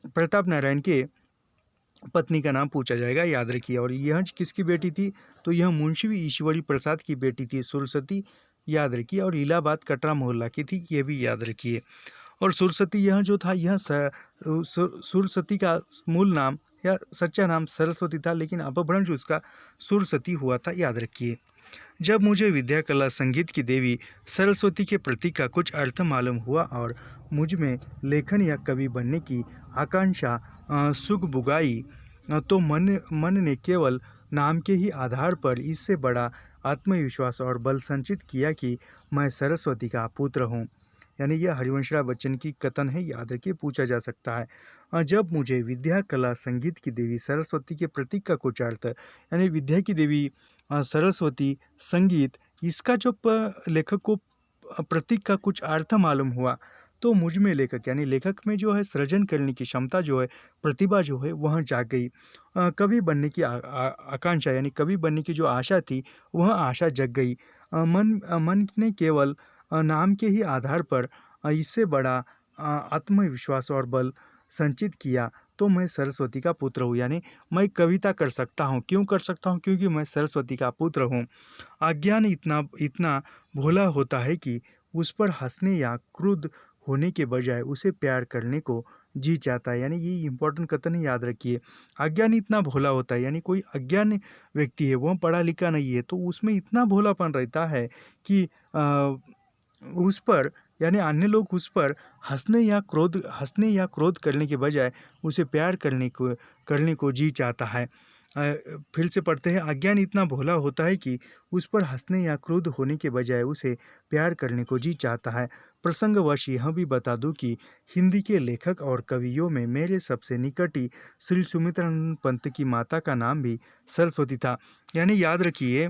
प्रताप नारायण के पत्नी का नाम पूछा जाएगा, याद रखिए। और यह किसकी बेटी थी? तो यह मुंशी ईश्वरी प्रसाद की बेटी थी सुरसती, याद रखिए, और इलाहाबाद कटरा मोहल्ला की थी, ये भी याद रखिए। और सुरसती यह जो था, यह सुरसती का मूल नाम या सच्चा नाम सरस्वती था, लेकिन अपभ्रंश उसका सुरसती हुआ था, याद रखिए। जब मुझे विद्या कला संगीत की देवी सरस्वती के प्रतीक का कुछ अर्थ मालूम हुआ और मुझ में लेखन या कवि बनने की आकांक्षा सुगबुगाई, तो मन ने केवल नाम के ही आधार पर इससे बड़ा आत्मविश्वास और बल संचित किया कि मैं सरस्वती का पुत्र हूँ। यानी यह हरिवंश राय बच्चन की कथन है, याद रखिए, पूछा जा सकता है। जब मुझे विद्या, कला, संगीत की देवी सरस्वती के प्रतीक का कुछ अर्थ, यानी विद्या की देवी सरस्वती, संगीत, इसका जो लेखक को प्रतीक का कुछ अर्थ मालूम हुआ, तो मुझ में लेखक यानी लेखक में जो है सृजन करने की क्षमता जो है, प्रतिभा जो है, वह जाग गई। कवि बनने की आकांक्षा यानी कवि बनने की जो आशा थी, वह आशा जग गई। मन ने केवल नाम के ही आधार पर इससे बड़ा आत्मविश्वास और बल संचित किया, तो मैं सरस्वती का पुत्र हूँ, यानी मैं कविता कर सकता हूँ। क्यों कर सकता हूँ? क्योंकि मैं सरस्वती का पुत्र हूँ। अज्ञान इतना इतना भोला होता है कि उस पर हंसने या क्रुद्ध होने के बजाय उसे प्यार करने को जी चाहता है। यानी ये इम्पोर्टेंट कथन है, याद रखिए। अज्ञान इतना भोला होता है, यानी कोई अज्ञान व्यक्ति है, वह पढ़ा लिखा नहीं है, तो उसमें इतना भोलापन रहता है कि उस पर यानी अन्य लोग उस पर हंसने या क्रोध करने के बजाय उसे प्यार करने को जी चाहता है। फिर से पढ़ते हैं, अज्ञान इतना भोला होता है कि उस पर हंसने या क्रोध होने के बजाय उसे प्यार करने को जी चाहता है। प्रसंगवश यह भी बता दूं कि हिंदी के लेखक और कवियों में मेरे सबसे निकटी श्री सुमित्रानंद पंत की माता का नाम भी सरस्वती था। यानी याद रखिए,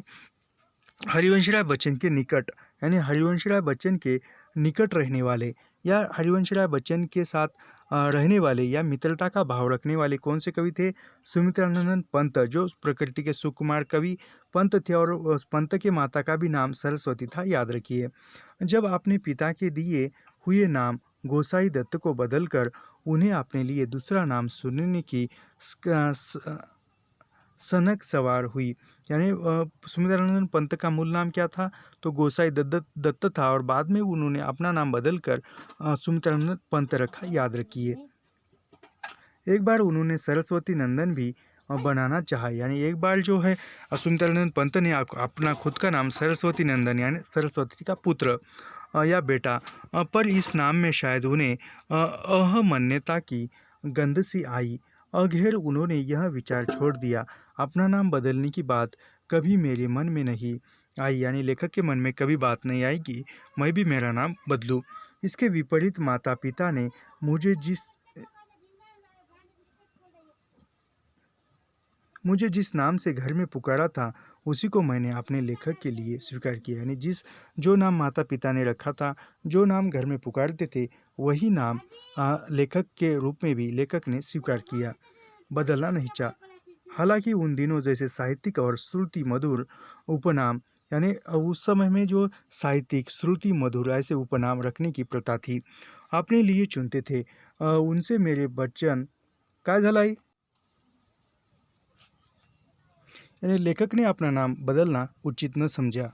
हरिवंश राय बच्चन के निकट, यानी हरिवंश राय बच्चन के निकट रहने वाले या हरिवंश राय बच्चन के साथ रहने वाले या मित्रता का भाव रखने वाले कौन से कवि थे? सुमित्रानंद पंत, जो प्रकृति के सुकुमार कवि पंत थे, और उस पंत के माता का भी नाम सरस्वती था, याद रखिए। जब अपने पिता के दिए हुए नाम गोसाई दत्त को बदलकर उन्हें अपने लिए दूसरा नाम सुनने की सनक सवार हुई, यानी सुमित्रानंद पंत का मूल नाम क्या था? तो गोसाई दत्त था, और बाद में उन्होंने अपना नाम बदलकर सुमित्रानंद पंत रखा, याद रखिए। एक बार उन्होंने सरस्वती नंदन भी बनाना चाहा, यानी एक बार जो है सुमित्रानंद पंत ने अपना खुद का नाम सरस्वती नंदन यानी सरस्वती का पुत्र या बेटा, पर इस नाम में शायद उन्हें अहमन्यता की गंध सी आई। अघेर उन्होंने यह विचार छोड़ दिया। अपना नाम बदलने की बात कभी मेरे मन में नहीं आई, यानी लेखक के मन में कभी बात नहीं आई कि मैं भी मेरा नाम बदलूं। इसके विपरीत माता पिता ने मुझे जिस नाम से घर में पुकारा था, उसी को मैंने अपने लेखक के लिए स्वीकार किया। यानी जो नाम माता पिता ने रखा था, जो नाम घर में पुकारते थे, वही नाम लेखक के रूप में भी लेखक ने स्वीकार किया, बदलना नहीं चाहा। हालांकि उन दिनों जैसे साहित्यिक और श्रुति मधुर उपनाम, यानी उस समय में जो साहित्यिक, श्रुति मधुर ऐसे उपनाम रखने की प्रथा थी, अपने लिए चुनते थे। उनसे मेरे बच्चन काय झालाई, यानी लेखक ने अपना नाम बदलना उचित न समझा।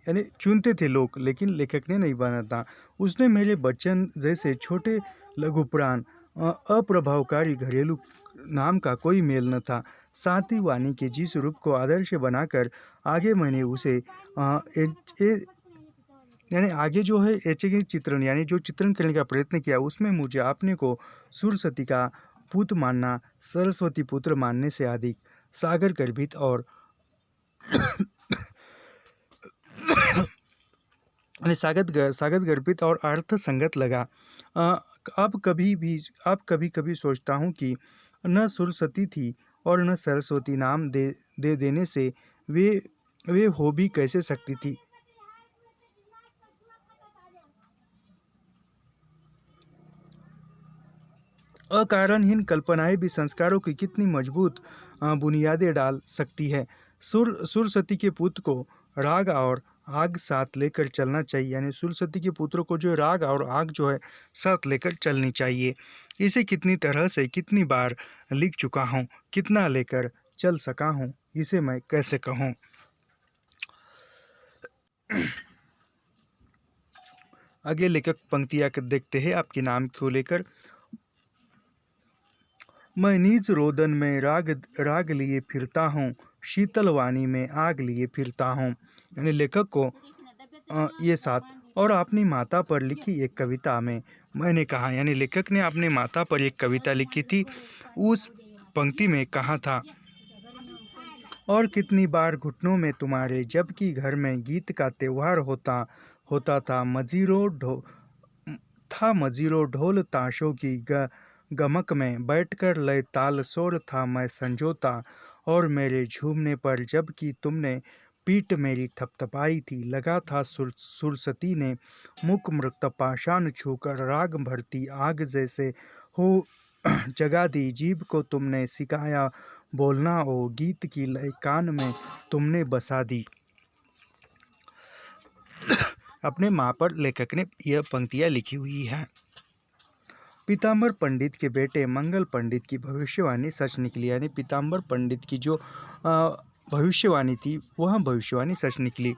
यानी चुनते थे लोग, लेकिन लेखक ने नहीं बना था। उसने मेरे बच्चन जैसे छोटे लघु पुराण अप्रभावकारी घरेलू नाम का कोई मेल न था। साथ ही वाणी के जिस रूप को आदर्श बनाकर आगे मैंने उसे यानी आगे जो है ऐसे के चित्रण, यानी जो चित्रण करने का प्रयत्न किया, उसमें मुझे अपने को सुरसती का पुत्र मानना सरस्वती पुत्र मानने से अधिक सागर गर्भित और सागत गर्भित और अर्थ संगत लगा। अब कभी कभी सोचता हूँ कि न सुरसती थी और न सरस्वती नाम दे देने से वे हो भी कैसे सकती थी। अकारणहीन कल्पनाएं भी संस्कारों की कितनी मजबूत बुनियादें डाल सकती है। सुरसती के पुत्र को राग और आग साथ लेकर चलना चाहिए, यानी सुरसती के पुत्र को जो राग और आग जो है साथ लेकर चलनी चाहिए। इसे कितनी तरह से कितनी बार लिख चुका हूँ, कितना लेकर चल सका हूँ, इसे मैं कैसे कहूँ। आगे लेखक पंक्तियाँ देखते हैं आपके नाम को लेकर। मैं नीच रोदन में राग लिए फिरता हूँ, शीतल वाणी में आग लिए फिरता हूँ, यानी लेखक को ये साथ। और अपनी माता पर लिखी एक कविता में मैंने कहा, यानी लेखक ने अपने माता पर एक कविता लिखी थी, उस पंक्ति में कहा था, और कितनी बार घुटनों में तुम्हारे, जबकि घर में गीत का त्योहार होता होता था मजीरो ढोल ताशों की गमक में बैठकर लय ताल शोर था मैं संजोता। और मेरे झूमने पर जबकि तुमने पीठ मेरी थपथपाई थी, लगा था सुरसती ने मुख मृत पाषाण छूकर राग भरती आग जैसे हो जगा दी। जीभ को तुमने सिखाया बोलना, ओ गीत की लय कान में तुमने बसा दी। अपने माँ पर लेखक ने यह पंक्तियाँ लिखी हुई हैं। पीताम्बर पंडित के बेटे मंगल पंडित की भविष्यवाणी सच निकली, यानी पीताम्बर पंडित की जो भविष्यवाणी थी वह भविष्यवाणी सच निकली।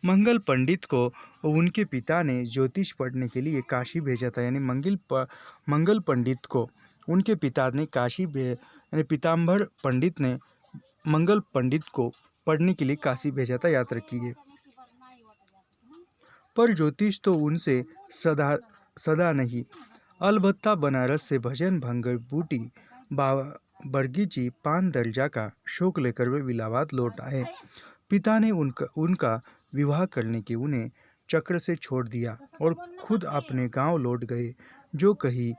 मंगल पंडित को उनके पिता ने ज्योतिष पढ़ने के लिए काशी भेजा था, यानी मंगल पंडित को उनके पिता ने यानी पीताम्बर पंडित ने मंगल पंडित को पढ़ने के लिए काशी भेजा था, याद रखिए। पर ज्योतिष तो उनसे सदा नहीं। अलबत्ता बनारस से भजन भंगर बूटी बरगीची पान दर्जा का शौक लेकर वे इलाहाबाद लौट आए। पिता ने उनका विवाह करने के उन्हें चक्र से छोड़ दिया और खुद अपने गांव लौट गए, जो कहीं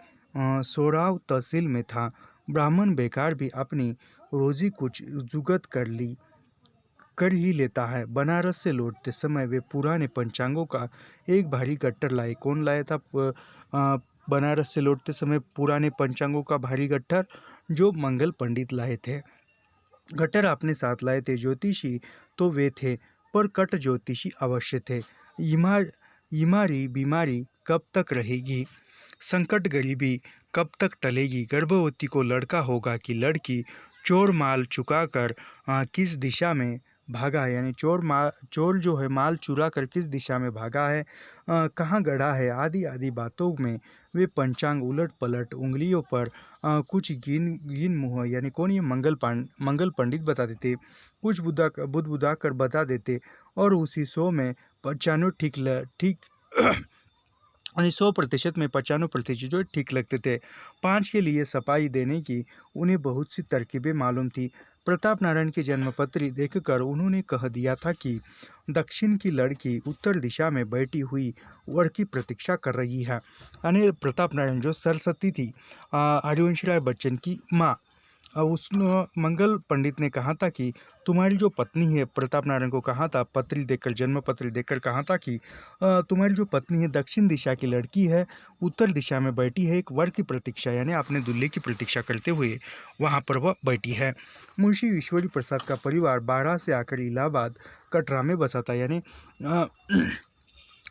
सोराव तहसील में था। ब्राह्मण बेकार भी अपनी रोजी कुछ जुगत कर ही लेता है। बनारस से लौटते समय वे पुराने पंचांगों का एक भारी गट्टर लाए। कौन लाया था बनारस से लौटते समय पुराने पंचांगों का भारी गट्टर? जो मंगल पंडित लाए थे। गट्टर अपने साथ लाए थे। ज्योतिषी तो वे थे, पर कट ज्योतिषी अवश्य थे। बीमारी बीमारी कब तक रहेगी, संकट गरीबी कब तक टलेगी, गर्भवती को लड़का होगा कि लड़की, चोर माल चुका कर किस दिशा में भागा है, यानी चोर जो है माल चुरा कर किस दिशा में भागा है, कहाँ गड़ा है, आदि आदि बातों में वे पंचांग उलट पलट उंगलियों पर कुछ गिन मुँह, यानी कौन, ये मंगल पंडित बताते थे, कुछ बुदा कर बता देते और उसी 100 में 95 ठीक यानी 100% में 95% जो ठीक लगते थे। 5 के लिए सफाई देने की उन्हें बहुत सी तरकीबें मालूम थी। प्रताप नारायण की जन्मपत्री देखकर उन्होंने कह दिया था कि दक्षिण की लड़की उत्तर दिशा में बैठी हुई वर की प्रतीक्षा कर रही है। यानी प्रताप नारायण जो सरस्वती थी, हरिवंश राय बच्चन की माँ, उस मंगल पंडित ने कहा था कि तुम्हारी जो पत्नी है, प्रताप नारायण को कहा था, पत्री देकर, जन्म पत्री देकर कहा था कि तुम्हारी जो पत्नी है दक्षिण दिशा की लड़की है, उत्तर दिशा में बैठी है, एक वर की प्रतीक्षा, यानी अपने दूल्हे की प्रतीक्षा करते हुए वहाँ पर वह बैठी है। मुंशी ईश्वरी प्रसाद का परिवार बारह से आकर इलाहाबाद कटरा में बसा था, यानी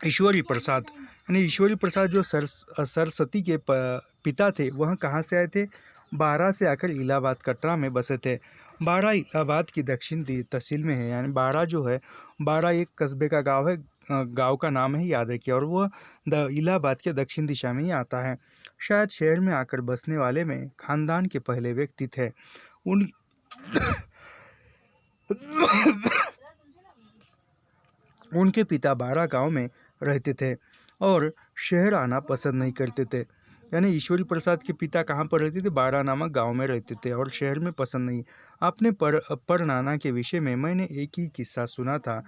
ईश्वरी प्रसाद जो सरस्वती के पिता थे, वह कहाँ से आए थे? बारह से आकर इलाहाबाद कटरा में बसे थे। बारह इलाहाबाद की दक्षिण तहसील में है, यानी बारह जो है, बारह एक कस्बे का गांव है, गांव का नाम है, याद रखिए, और वह इलाहाबाद के दक्षिण दिशा में ही आता है। शायद शहर में आकर बसने वाले में खानदान के पहले व्यक्ति थे। उनके पिता बारह गांव में रहते थे और शहर आना पसंद नहीं करते थे। यानी ईश्वरी प्रसाद के पिता कहाँ पर रहते थे? बारह नामक गांव में रहते थे और शहर में पसंद नहीं। अपने पर नाना के विषय में मैंने एक ही किस्सा सुना था।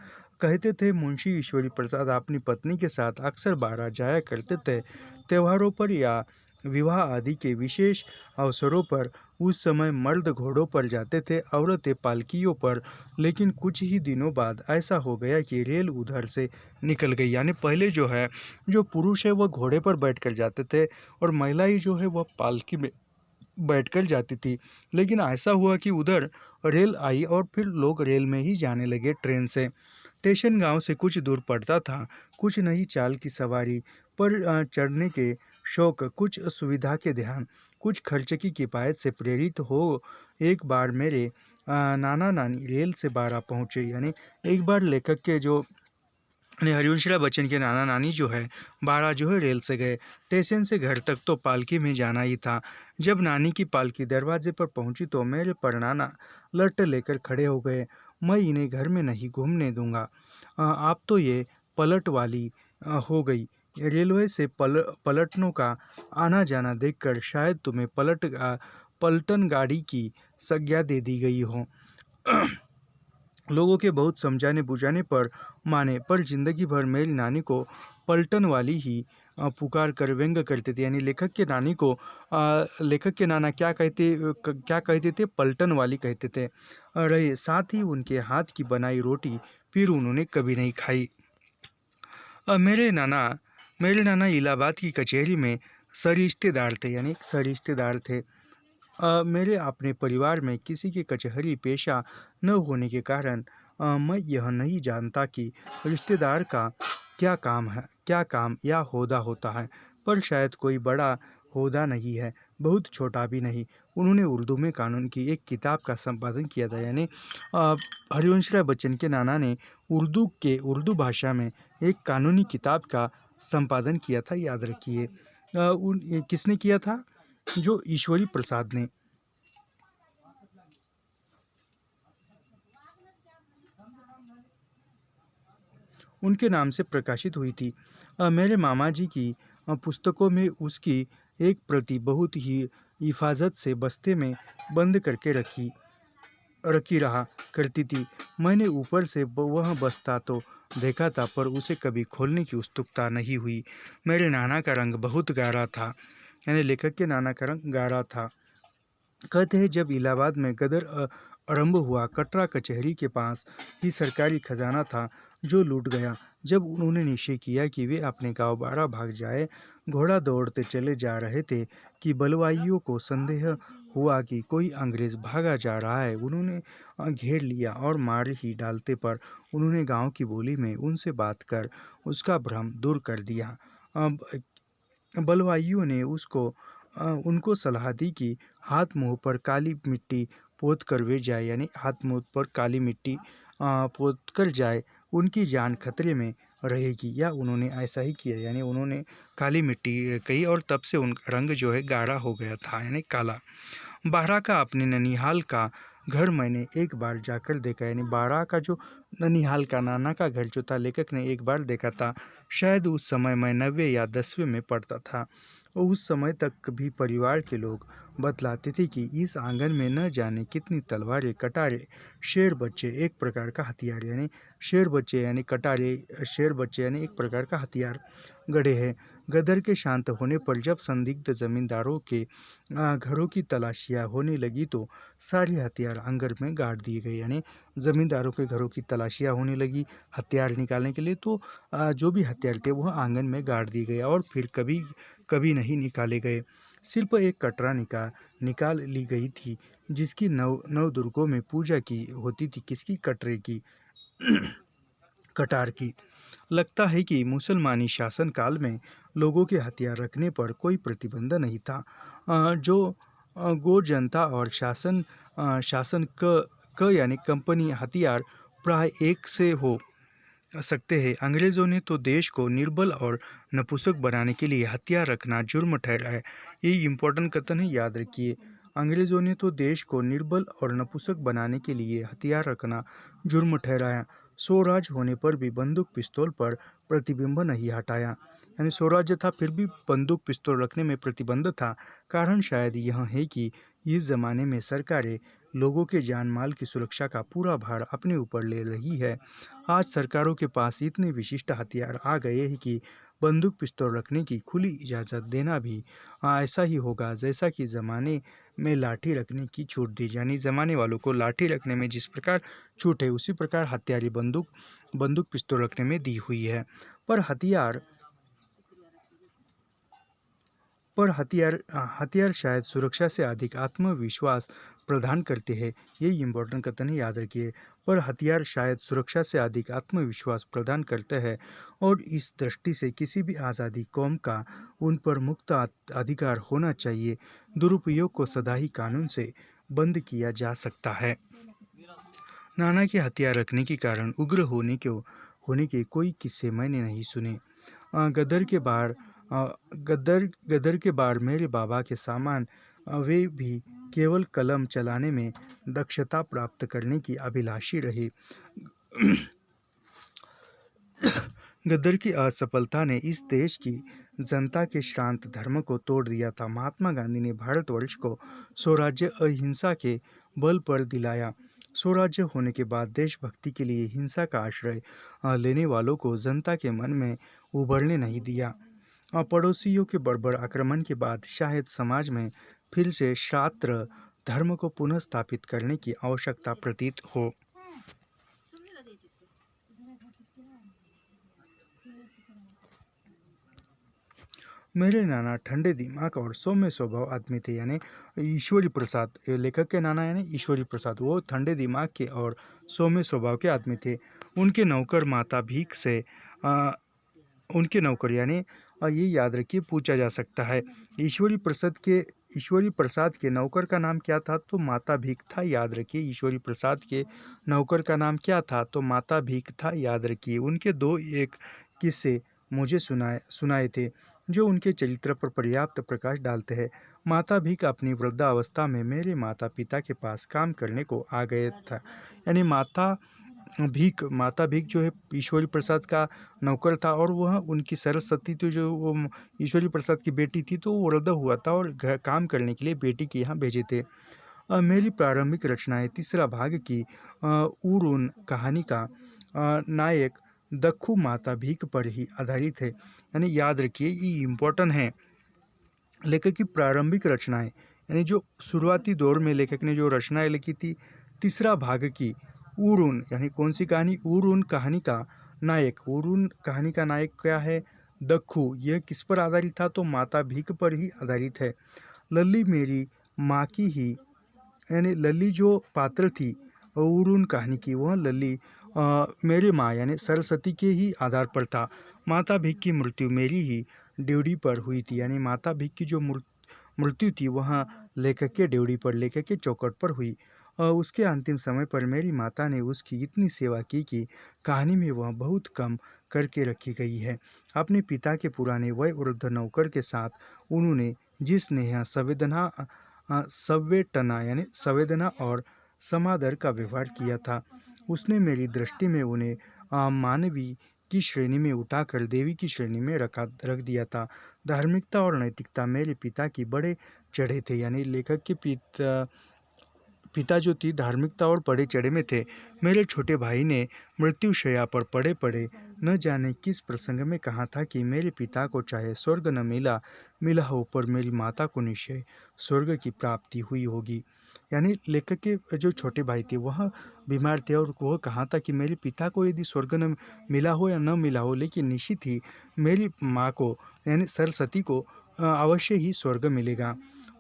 कहते थे मुंशी ईश्वरी प्रसाद अपनी पत्नी के साथ अक्सर बारह जाया करते थे, त्योहारों पर या विवाह आदि के विशेष अवसरों पर। उस समय मर्द घोड़ों पर जाते थे, औरतें पालकियों पर। लेकिन कुछ ही दिनों बाद ऐसा हो गया कि रेल उधर से निकल गई। यानी पहले जो है, जो पुरुष है वह घोड़े पर बैठकर जाते थे और महिलाएं जो है वह पालकी में बैठकर जाती थी। लेकिन ऐसा हुआ कि उधर रेल आई और फिर लोग रेल में ही जाने लगे, ट्रेन से। स्टेशन गांव से कुछ दूर पड़ता था। कुछ नई चाल की सवारी पर चढ़ने के शौक, कुछ सुविधा के ध्यान, कुछ खर्च की किफ़ायत से प्रेरित हो एक बार मेरे नाना नानी रेल से बारह पहुँचे। यानी एक बार लेखक के जो हरिवंश राय बच्चन के नाना नानी जो है बारह जो है रेल से गए। स्टेशन से घर तक तो पालकी में जाना ही था। जब नानी की पालकी दरवाजे पर पहुंची तो मेरे परनाना लट लेकर खड़े हो गए। मैं इन्हें घर में नहीं घूमने दूंगा। आप तो ये पलट वाली हो गई। रेलवे से पलटनों का आना जाना देखकर शायद तुम्हें पलटन गाड़ी की संज्ञा दे दी गई हो। लोगों के बहुत समझाने बुझाने पर माने, पर जिंदगी भर मेरी नानी को पलटन वाली ही पुकार कर व्यंग करते थे। यानी लेखक के नाना क्या कहते थे, पलटन वाली कहते थे। रहे साथ ही उनके हाथ की बनाई रोटी फिर उन्होंने कभी नहीं खाई। अ, मेरे नाना मेरे नाना इलाहाबाद की कचहरी में सरिश्तेदार थे, यानी एक सरिश्तेदार थे। मेरे अपने परिवार में किसी के कचहरी पेशा न होने के कारण मैं यह नहीं जानता कि रिश्तेदार का क्या काम या होदा होता है, पर शायद कोई बड़ा होदा नहीं है, बहुत छोटा भी नहीं। उन्होंने उर्दू में कानून की एक किताब का संपादन किया था। यानी अ, हरिवंश राय बच्चन के नाना ने उर्दू भाषा में एक कानूनी किताब का संपादन किया था, याद रखिए। किसने किया था? जो ईश्वरी प्रसाद ने। उनके नाम से प्रकाशित हुई थी। मेरे मामा जी की पुस्तकों में उसकी एक प्रति बहुत ही हिफाजत से बस्ते में बंद करके रखी रखी रहा करती थी। मैंने ऊपर से वह बस्ता तो देखा था, पर उसे कभी खोलने की उत्सुकता नहीं हुई। मेरे नाना का रंग बहुत गाढ़ा था, यानी लेखक के नाना का रंग गाढ़ा था। कहते हैं जब इलाहाबाद में गदर आरंभ हुआ, कटरा कचहरी के पास ही सरकारी खजाना था जो लूट गया। जब उन्होंने निश्चय किया कि वे अपने गांव बारा भाग जाए, घोड़ा दौड़ते चले जा रहे थे कि बलवाइयों को संदेह हुआ कि कोई अंग्रेज भागा जा रहा है। उन्होंने घेर लिया और मार ही डालते पर उन्होंने गांव की बोली में उनसे बात कर उसका भ्रम दूर कर दिया। अब बलवाइयों ने उनको सलाह दी कि हाथ मुंह पर काली मिट्टी पोत कर वे जाए, यानी हाथ मुंह पर काली मिट्टी पोत कर जाए, उनकी जान खतरे में रहेगी। या उन्होंने ऐसा ही किया, यानी उन्होंने काली मिट्टी कही और तब से उनका रंग जो है गाढ़ा हो गया था, यानी काला। बारह का अपने ननिहाल का घर मैंने एक बार जाकर देखा, यानी बारह का जो ननिहाल का नाना का घर जो था, लेखक ने एक बार देखा था। शायद उस समय मैं 9वीं या 10वीं में पढ़ता था। और उस समय तक भी परिवार के लोग बतलाते थे कि इस आंगन में न जाने कितनी तलवारें, कटारे, शेर बच्चे एक प्रकार का हथियार, यानी शेर बच्चे यानी कटारे, शेर बच्चे यानी एक प्रकार का हथियार गड़े हैं। गदर के शांत होने पर जब संदिग्ध जमींदारों के घरों की तलाशियां होने लगी तो सारे हथियार आंगन में गाड़ दिए गए। यानी जमींदारों के घरों की तलाशियां होने लगी हथियार निकालने के लिए, तो जो भी हथियार थे वह आंगन में गाड़ दिए गए और फिर कभी कभी नहीं निकाले गए। सिर्फ एक कटरा निकाल ली गई थी, जिसकी नव नव दुर्गों में पूजा की होती थी। किसकी? कटरे की, कटार की। लगता है कि मुसलमानी शासन काल में लोगों के हथियार रखने पर कोई प्रतिबंध नहीं था। जो गो जनता और शासन क यानी कंपनी हथियार प्राय एक से हो सकते हैं। अंग्रेज़ों ने तो देश को निर्बल और नपुंसक बनाने के लिए हथियार रखना जुर्म ठहराया। ये इम्पोर्टेंट कथन है, याद रखिए। अंग्रेज़ों ने तो देश को निर्बल और नपुंसक बनाने के लिए हथियार रखना जुर्म ठहराया। स्वराज होने पर भी बंदूक पिस्तौल पर प्रतिबंध नहीं हटाया, यानी स्वराज्य था फिर भी बंदूक पिस्तौल रखने में प्रतिबंध था। कारण शायद यह है कि इस जमाने में सरकारें लोगों के जान माल की सुरक्षा का पूरा भार अपने ऊपर ले रही है। आज सरकारों के पास इतने विशिष्ट हथियार आ गए हैं कि बंदूक पिस्तौल रखने की खुली इजाज़त देना भी ऐसा ही होगा जैसा कि ज़माने में लाठी रखने की छूट दी, यानी ज़माने वालों को लाठी रखने में जिस प्रकार छूट है उसी प्रकार हथियारी बंदूक पिस्तौल रखने में दी हुई है। पर हथियार हथियार शायद सुरक्षा से अधिक आत्मविश्वास प्रदान करते हैं। यही इम्पोर्टेंट कथन है, याद रखिए। पर हथियार शायद सुरक्षा से अधिक आत्मविश्वास प्रदान करते हैं और इस दृष्टि से किसी भी आज़ादी कौम का उन पर मुक्त अधिकार होना चाहिए। दुरुपयोग को सदा ही कानून से बंद किया जा सकता है। नाना के हथियार रखने के कारण उग्र होने के कोई किस्से मैंने नहीं सुने। गदर के बार गदर के बार मेरे बाबा के सामान वे भी केवल कलम चलाने में दक्षता प्राप्त करने की अभिलाषी रहे। गद्दर की असफलता ने इस देश की जनता के शांत धर्म को तोड़ दिया था। महात्मा गांधी ने भारतवर्ष को स्वराज्य अहिंसा के बल पर दिलाया। स्वराज्य होने के बाद देशभक्ति के लिए हिंसा का आश्रय लेने वालों को जनता के मन में उभरने नहीं दिया। पड़ोसियों के बर्बर आक्रमण के बाद शायद समाज में फिर से क्षात्र धर्म को पुनः स्थापित करने की आवश्यकता प्रतीत हो। मेरे नाना ठंडे दिमाग और सौम्य स्वभाव आदमी थे, यानी ईश्वरी प्रसाद, ये लेखक के नाना यानी ईश्वरी प्रसाद, वो ठंडे दिमाग के और सौम्य स्वभाव के आदमी थे। उनके नौकर माता भीख से उनके नौकर यानी ये याद रखिए पूछा जा सकता है, ईश्वरी प्रसाद के नौकर का नाम क्या था, तो माता भीख था। याद रखिए, ईश्वरी प्रसाद के नौकर का नाम क्या था, तो माता भीख था। याद रखिए, उनके दो एक किस्से मुझे सुनाए थे जो उनके चरित्र पर पर्याप्त प्रकाश डालते हैं। माता भीख अपनी वृद्धावस्था में मेरे माता पिता के पास काम करने को आ गए था, यानी माता भीख जो है ईश्वरी प्रसाद का नौकर था, और वह उनकी सरस्वती तो जो वो ईश्वरी प्रसाद की बेटी थी, तो वो वृद्ध हुआ था और काम करने के लिए बेटी के यहाँ भेजे थे। मेरी प्रारंभिक रचनाएं तीसरा भाग की उरून कहानी का नायक दक्खू माता भीख पर ही आधारित है। यानी याद रखिए, ये इम्पोर्टेंट है। लेखक की प्रारंभिक रचनाएं, यानी जो शुरुआती दौर में लेखक ने जो रचनाएं लिखी थी, तीसरा भाग की उरून, यानी कौन सी कहानी, उरून कहानी का नायक। उरून कहानी का नायक क्या है, दक्खू। यह किस पर आधारित था, तो माता भीख पर ही आधारित है। लल्ली मेरी माँ की ही, यानी लल्ली जो पात्र थी उरून कहानी की, वह लल्ली मेरी माँ यानी सरस्वती के ही आधार पर था। माता भीख की मृत्यु मेरी ही ड्योढ़ी पर हुई थी, यानी माता भीख की जो मृत्यु थी वह लेखक के ड्योढ़ी पर, लेखक के चौखट पर हुई। उसके अंतिम समय पर मेरी माता ने उसकी इतनी सेवा की कि कहानी में वह बहुत कम करके रखी गई है। अपने पिता के पुराने वयोवृद्ध नौकर के साथ उन्होंने जिस स्नेह संवेदना यानी संवेदना और समादर का व्यवहार किया था, उसने मेरी दृष्टि में उन्हें मानवी की श्रेणी में उठाकर देवी की श्रेणी में रख दिया था। धार्मिकता और नैतिकता मेरे पिता की बड़े चढ़े थे, यानी लेखक के पिता जो थी धार्मिकता और बड़े चढ़े में थे। मेरे छोटे भाई ने मृत्युशैया पर पड़े पड़े न जाने किस प्रसंग में कहा था कि मेरे पिता को चाहे स्वर्ग न मिला हो, पर मेरी माता को निश्चय स्वर्ग की प्राप्ति हुई होगी। यानी लेखक के जो छोटे भाई थे वह बीमार थे, और वह कहा था कि मेरे पिता को यदि स्वर्ग न मिला हो या न मिला हो, लेकिन निश्चित ही मेरी माँ को यानी सरस्वती को अवश्य ही स्वर्ग मिलेगा।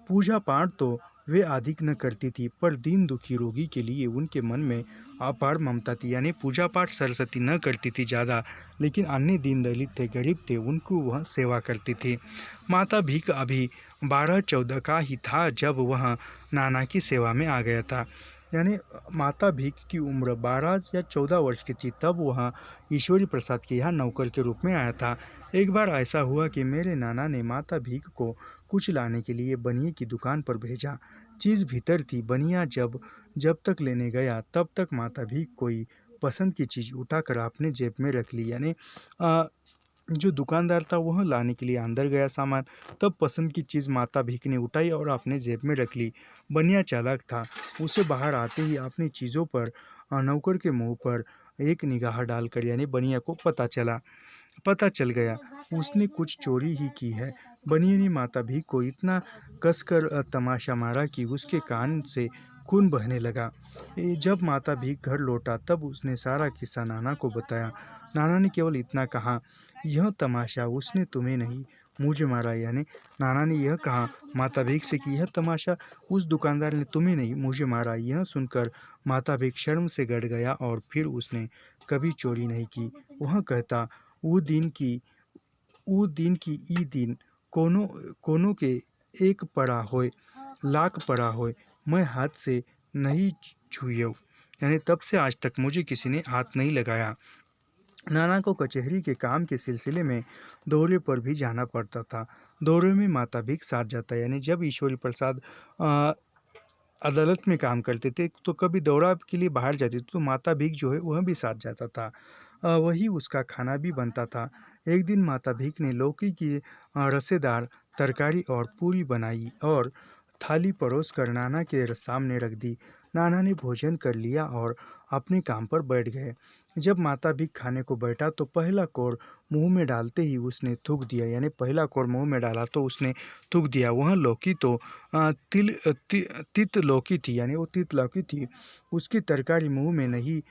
पूजा पाठ तो वे अधिक न करती थी, पर दीन दुखी रोगी के लिए उनके मन में अपार ममता थी। यानी पूजा पाठ सरस्वती न करती थी ज़्यादा, लेकिन अन्य दीन दलित थे, गरीब थे, उनको वह सेवा करती थी। माता भीख अभी 12-14 का ही था जब वह नाना की सेवा में आ गया था। यानी माता भीख की उम्र 12 या 14 वर्ष की थी, तब वह ईश्वरी प्रसाद के यहाँ नौकर के रूप में आया था। एक बार ऐसा हुआ कि मेरे नाना ने माता भीख को कुछ लाने के लिए बनिए की दुकान पर भेजा। चीज़ भीतर थी। बनिया जब तक लेने गया तब तक माता भीख कोई पसंद की चीज़ उठाकर अपने जेब में रख ली। यानी जो दुकानदार था वह लाने के लिए अंदर गया सामान, तब पसंद की चीज़ माता भीख ने उठाई और अपने जेब में रख ली। बनिया चालाक था, उसे बाहर आते ही अपनी चीज़ों पर नौकर के मुंह पर एक निगाह डालकर, यानी बनिया को पता चल गया उसने कुछ चोरी ही की है। बनिया ने माता भीख को इतना कसकर तमाशा मारा कि उसके कान से खून बहने लगा। जब माता भीख घर लौटा तब उसने सारा किस्सा नाना को बताया। नाना ने केवल इतना कहा, यह तमाशा उसने तुम्हें नहीं मुझे मारा। यानी नाना ने यह कहा माता भीख से कि यह तमाशा उस दुकानदार ने तुम्हें नहीं मुझे मारा। यह सुनकर माता भीख शर्म से गड़ गया और फिर उसने कभी चोरी नहीं की। वह कहता, ऊ दिन की ई दिन कोनो के एक पड़ा होए लाख पड़ा होए, मैं हाथ से नहीं छुएऊ। यानी तब से आज तक मुझे किसी ने हाथ नहीं लगाया। नाना को कचहरी के काम के सिलसिले में दौरे पर भी जाना पड़ता था। दौरे में माता भीख साथ जाता, यानी जब ईश्वरी प्रसाद अदालत में काम करते थे तो कभी दौरा के लिए बाहर जाते थे, तो माता भीख जो है वह भी साथ जाता था। वही उसका खाना भी बनता था। एक दिन माता भीख ने लौकी की रसेदार तरकारी और पूरी बनाई और थाली परोस कर नाना के सामने रख दी। नाना ने भोजन कर लिया और अपने काम पर बैठ गए। जब माता भी खाने को बैठा तो पहला कौर मुंह में डालते ही उसने थूक दिया, यानी पहला कौर मुंह में डाला तो उसने थूक दिया। वह लौकी तो तित लौकी थी, यानी वो तित लौकी थी। उसकी तरकारी मुंह में नहीं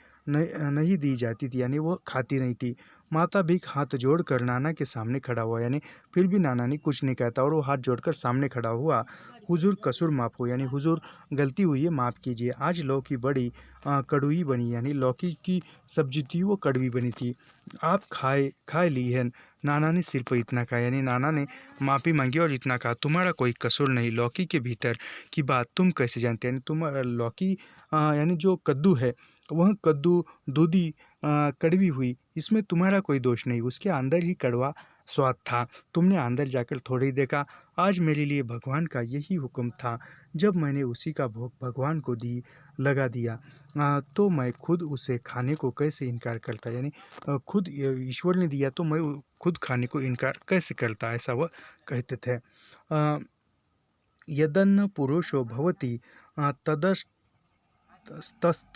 दी जाती थी, यानी वो खाती नहीं थी। माता भी हाथ जोड़कर नाना के सामने खड़ा हुआ, यानी फिर भी नाना ने कुछ नहीं कहता और वो हाथ जोड़कर सामने खड़ा हुआ। हुजूर कसूर माफ़ हो, यानी हुजूर गलती हुई है, माफ़ कीजिए। आज लौकी बड़ी कड़वी बनी, यानी लौकी की सब्जी थी वो कड़वी बनी थी। आप खाए ली है। नाना ने सिर पर इतना कहा, यानी नाना ने माफ़ी मांगी और इतना कहा, तुम्हारा कोई कसूर नहीं। लौकी के भीतर की बात तुम कैसे जानते हैं? तुम लौकी यानी जो कद्दू है वह कद्दू दूधी कड़वी हुई, इसमें तुम्हारा कोई दोष नहीं। उसके अंदर ही कड़वा स्वाद था, तुमने अंदर जाकर थोड़ी देखा। आज मेरे लिए भगवान का यही हुक्म था, जब मैंने उसी का भोग भगवान को लगा दिया तो मैं खुद उसे खाने को कैसे इनकार करता, यानी खुद ईश्वर ने दिया तो मैं खुद खाने को इनकार कैसे करता, ऐसा वह कहते थे। यदन्न पुरुषो भवति तदस्तस्त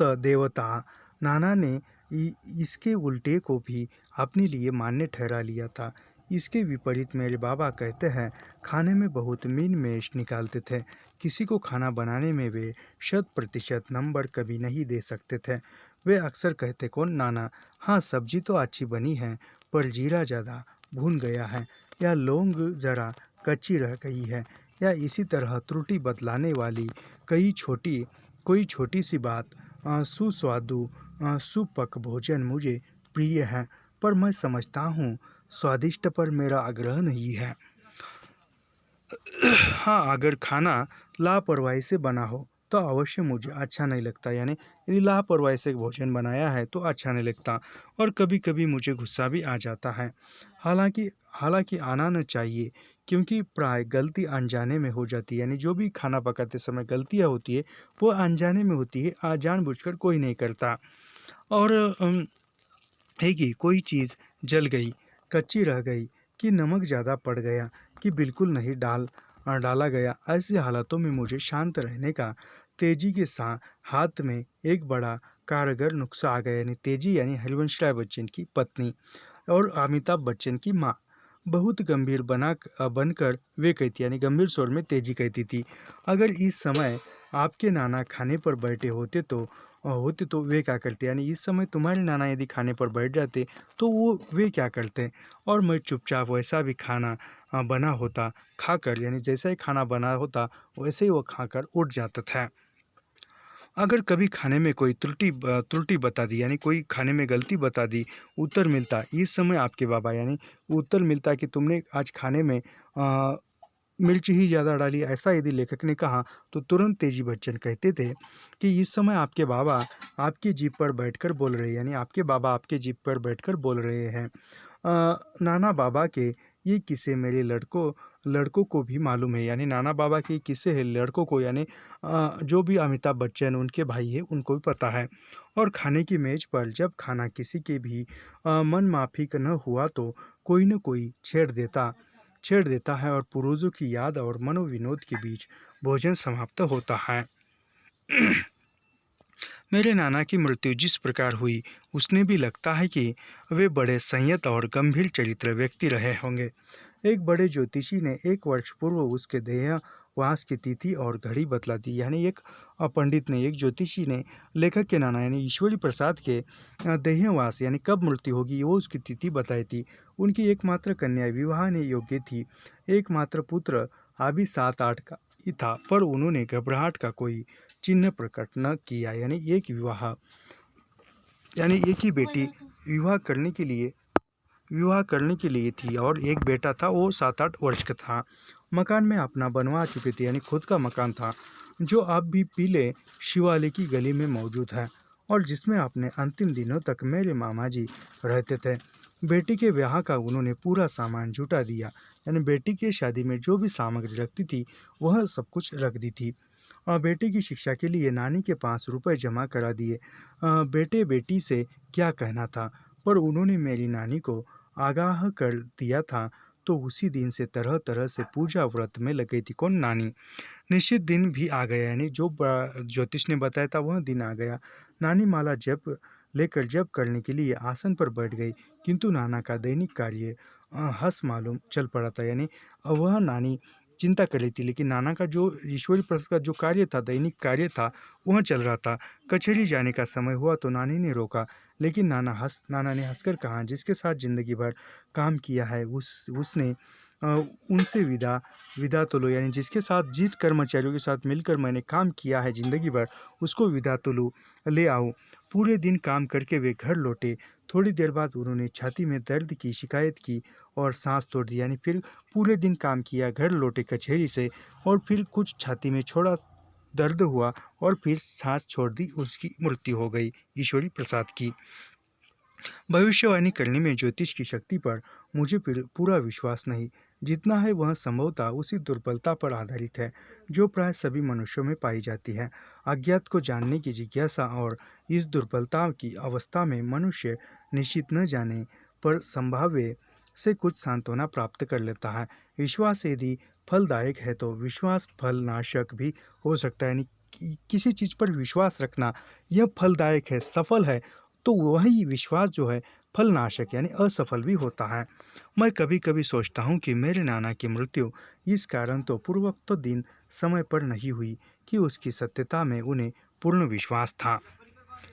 देवता। नाना ने इसके उल्टे को भी अपने लिए मान्य ठहरा लिया था। इसके विपरीत मेरे बाबा कहते हैं, खाने में बहुत मीन मेश निकालते थे। किसी को खाना बनाने में वे 100% नंबर कभी नहीं दे सकते थे। वे अक्सर कहते, कौन? नाना, हाँ सब्जी तो अच्छी बनी है, पर जीरा ज़्यादा भून गया है, या लौंग ज़रा कच्ची रह गई है, या इसी तरह त्रुटि बतलाने वाली कोई छोटी सी बात। सुस्वादु सुपक भोजन मुझे प्रिय है, पर मैं समझता हूँ स्वादिष्ट पर मेरा आग्रह नहीं है। हाँ, अगर खाना लापरवाही से बना हो तो अवश्य मुझे अच्छा नहीं लगता, यानी यदि लापरवाही से भोजन बनाया है तो अच्छा नहीं लगता, और कभी कभी मुझे गुस्सा भी आ जाता है। हालांकि हालांकि आना न चाहिए, क्योंकि प्राय गलती अनजाने में हो जाती है, यानी जो भी खाना पकाते समय गलतियाँ होती है वो अनजाने में होती है, जानबूझकर कोई नहीं करता। और है कि कोई चीज़ जल गई, कच्ची रह गई, कि नमक ज़्यादा पड़ गया, कि बिल्कुल नहीं डाला गया। ऐसी हालातों में मुझे शांत रहने का तेजी के साथ हाथ में एक बड़ा कारगर नुस्खा आ गया। यानी तेजी यानी हरिवंश राय बच्चन की पत्नी और अमिताभ बच्चन की माँ। बहुत गंभीर बनकर वे कहती, यानी गंभीर स्वर में तेजी कहती थी, अगर इस समय आपके नाना खाने पर बैठे होते तो वे क्या करते, यानी इस समय तुम्हारे नाना यदि खाने पर बैठ जाते तो वे क्या करते, और मैं चुपचाप वैसा भी खाना बना होता खाकर, यानी जैसा ही खाना बना होता वैसे ही वो खाकर उठ जाता था। अगर कभी खाने में कोई त्रुटि बता दी, यानी कोई खाने में गलती बता दी, उत्तर मिलता इस समय आपके बाबा, यानी उत्तर मिलता कि तुमने आज खाने में मिर्च ही ज़्यादा डाली, ऐसा यदि लेखक ने कहा तो तुरंत तेजी बच्चन कहते थे कि इस समय आपके बाबा आपकी जीभ पर बैठकर बोल रहे हैं, यानी आपके बाबा आपके जीभ पर बैठकर बोल रहे हैं। नाना बाबा के ये किस्से मेरे लड़कों को भी मालूम है, यानी नाना बाबा के किस्से हैं लड़कों को, यानी जो भी अमिताभ बच्चन उनके भाई है उनको भी पता है। और खाने की मेज पर जब खाना किसी के भी मन माफिक न हुआ तो कोई न कोई छेड़ देता है, और पूर्वजों की याद और मनोविनोद के बीच भोजन समाप्त होता है। मेरे नाना की मृत्यु जिस प्रकार हुई, उसने भी लगता है कि वे बड़े संयत और गंभीर चरित्र व्यक्ति रहे होंगे। एक बड़े ज्योतिषी ने 1 वर्ष पूर्व उसके देहवास की तिथि और घड़ी बतला दी, यानी एक पंडित ने, एक ज्योतिषी ने लेखक के नाना यानी ईश्वरी प्रसाद के देहवास यानी कब मृत्यु होगी वो उसकी तिथि बताई थी। उनकी एकमात्र कन्या विवाह ने योग्य थी, एकमात्र पुत्र अभी 7-8 का ही था, पर उन्होंने घबराहट का कोई चिन्ह प्रकट न किया, यानी एक ही बेटी विवाह करने के लिए थी, और एक बेटा था वो 7-8 वर्ष का था। मकान में अपना बनवा चुके थे, यानी खुद का मकान था, जो अब भी पीले शिवालय की गली में मौजूद है, और जिसमें अपने अंतिम दिनों तक मेरे मामा जी रहते थे। बेटी के ब्याह का उन्होंने पूरा सामान जुटा दिया, यानी बेटी की शादी में जो भी सामग्री रखती थी वह सब कुछ रख दी थी। और बेटे की शिक्षा के लिए नानी के 5 रुपए जमा करा दिए। बेटे बेटी से क्या कहना था, पर उन्होंने मेरी नानी को आगाह कर दिया था, तो उसी दिन से तरह तरह से पूजा व्रत में लग गई थी। कौन? नानी। निश्चित दिन भी आ गया, यानी जो ज्योतिष ने बताया था वह दिन आ गया। नानी माला जप लेकर जप करने के लिए आसन पर बैठ गई, किंतु नाना का दैनिक कार्य हंस मालूम चल पड़ा था। यानी वह नानी चिंता कर रही थी, लेकिन नाना का जो ईश्वरी प्रसाद का जो कार्य था, दैनिक कार्य था, वह चल रहा था। कचहरी जाने का समय हुआ तो नानी ने रोका, लेकिन नाना ने हंसकर कहा, जिसके साथ जिंदगी भर काम किया है उसने उनसे विदा तो लो। यानी जिसके साथ जिस कर्मचारियों के साथ मिलकर मैंने काम किया है जिंदगी भर, उसको विदा तो लो, ले आओ। पूरे दिन काम करके वे घर लौटे। थोड़ी देर बाद उन्होंने छाती में दर्द की शिकायत की और सांस तोड़ दी। यानी फिर पूरे दिन काम किया, घर लौटे कचहरी से, और फिर कुछ छाती में छोड़ा दर्द हुआ और फिर सांस छोड़ दी, उसकी मृत्यु हो गई। ईश्वरी प्रसाद की। भविष्यवाणी करने में ज्योतिष की शक्ति पर मुझे पूरा विश्वास नहीं। जितना है वह संभवतः उसी दुर्बलता पर आधारित है जो प्राय सभी मनुष्यों में पाई जाती है। अज्ञात को जानने की जिज्ञासा, और इस दुर्बलता की अवस्था में मनुष्य निश्चित न जाने पर संभाव्य से कुछ सांत्वना प्राप्त कर लेता है। विश्वास यदि फलदायक है तो विश्वास फलनाशक भी हो सकता है। यानी किसी चीज़ पर विश्वास रखना यह फलदायक है, सफल है, तो वही विश्वास जो है फलनाशक यानी असफल भी होता है। मैं कभी कभी सोचता हूँ कि मेरे नाना की मृत्यु इस कारण तो पूर्वोक्त दिन समय पर नहीं हुई कि उसकी सत्यता में उन्हें पूर्ण विश्वास था।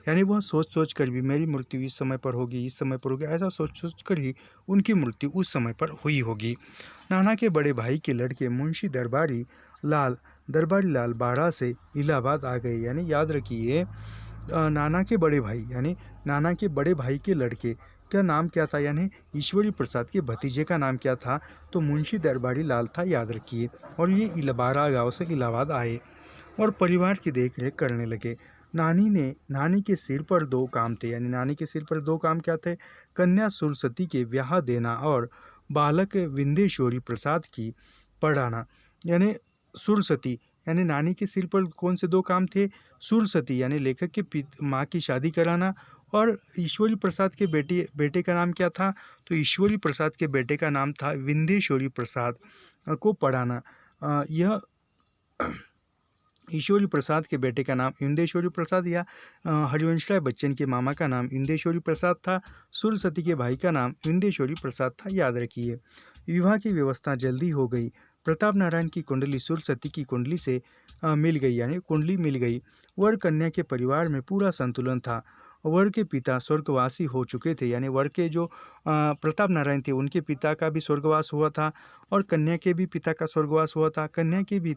यानी वह सोच सोच कर भी मेरी मृत्यु इस समय पर होगी, इस समय पर होगी, ऐसा सोच सोच कर ही उनकी मृत्यु उस समय पर हुई होगी। नाना के बड़े भाई के लड़के मुंशी दरबारी लाल बाड़ा से इलाहाबाद आ गए। यानी याद रखिए, नाना के बड़े भाई यानी नाना के बड़े भाई के लड़के का नाम क्या था? यानी ईश्वरी प्रसाद के भतीजे का नाम क्या था? तो मुंशी दरबारी लाल था, याद रखिए। और ये इलाबारा गांव से इलाहाबाद आए और परिवार की देख रेख करने लगे। नानी के सिर पर दो काम थे। यानी नानी के सिर पर दो काम क्या थे? कन्या सुरसती के ब्याह देना और बालक विंदेश्वरी प्रसाद की पढ़ाना। यानी सुरसती, यानी नानी के सिर पर कौन से दो काम थे? सुरसती यानी लेखक के माँ की शादी कराना, और ईश्वरी प्रसाद के बेटे का नाम क्या था? तो ईश्वरी प्रसाद के बेटे का नाम था विंदेश्वरी प्रसाद को पढ़ाना। यह ईश्वरी प्रसाद के बेटे का नाम इंदेश्वरी प्रसाद या हरिवंश राय बच्चन के मामा का नाम इंदेश्वरी प्रसाद था। सुरसती के भाई का नाम इंदेश्वरी प्रसाद था, याद रखिए। विवाह की व्यवस्था जल्दी हो गई। प्रताप नारायण की कुंडली सुरसती की कुंडली से मिल गई, यानी कुंडली मिल गई। वर कन्या के परिवार में पूरा संतुलन था। वर के पिता स्वर्गवासी हो चुके थे। यानी वर के जो प्रताप नारायण थे उनके पिता का भी स्वर्गवास हुआ था, और कन्या के भी पिता का स्वर्गवास हुआ था। कन्या की भी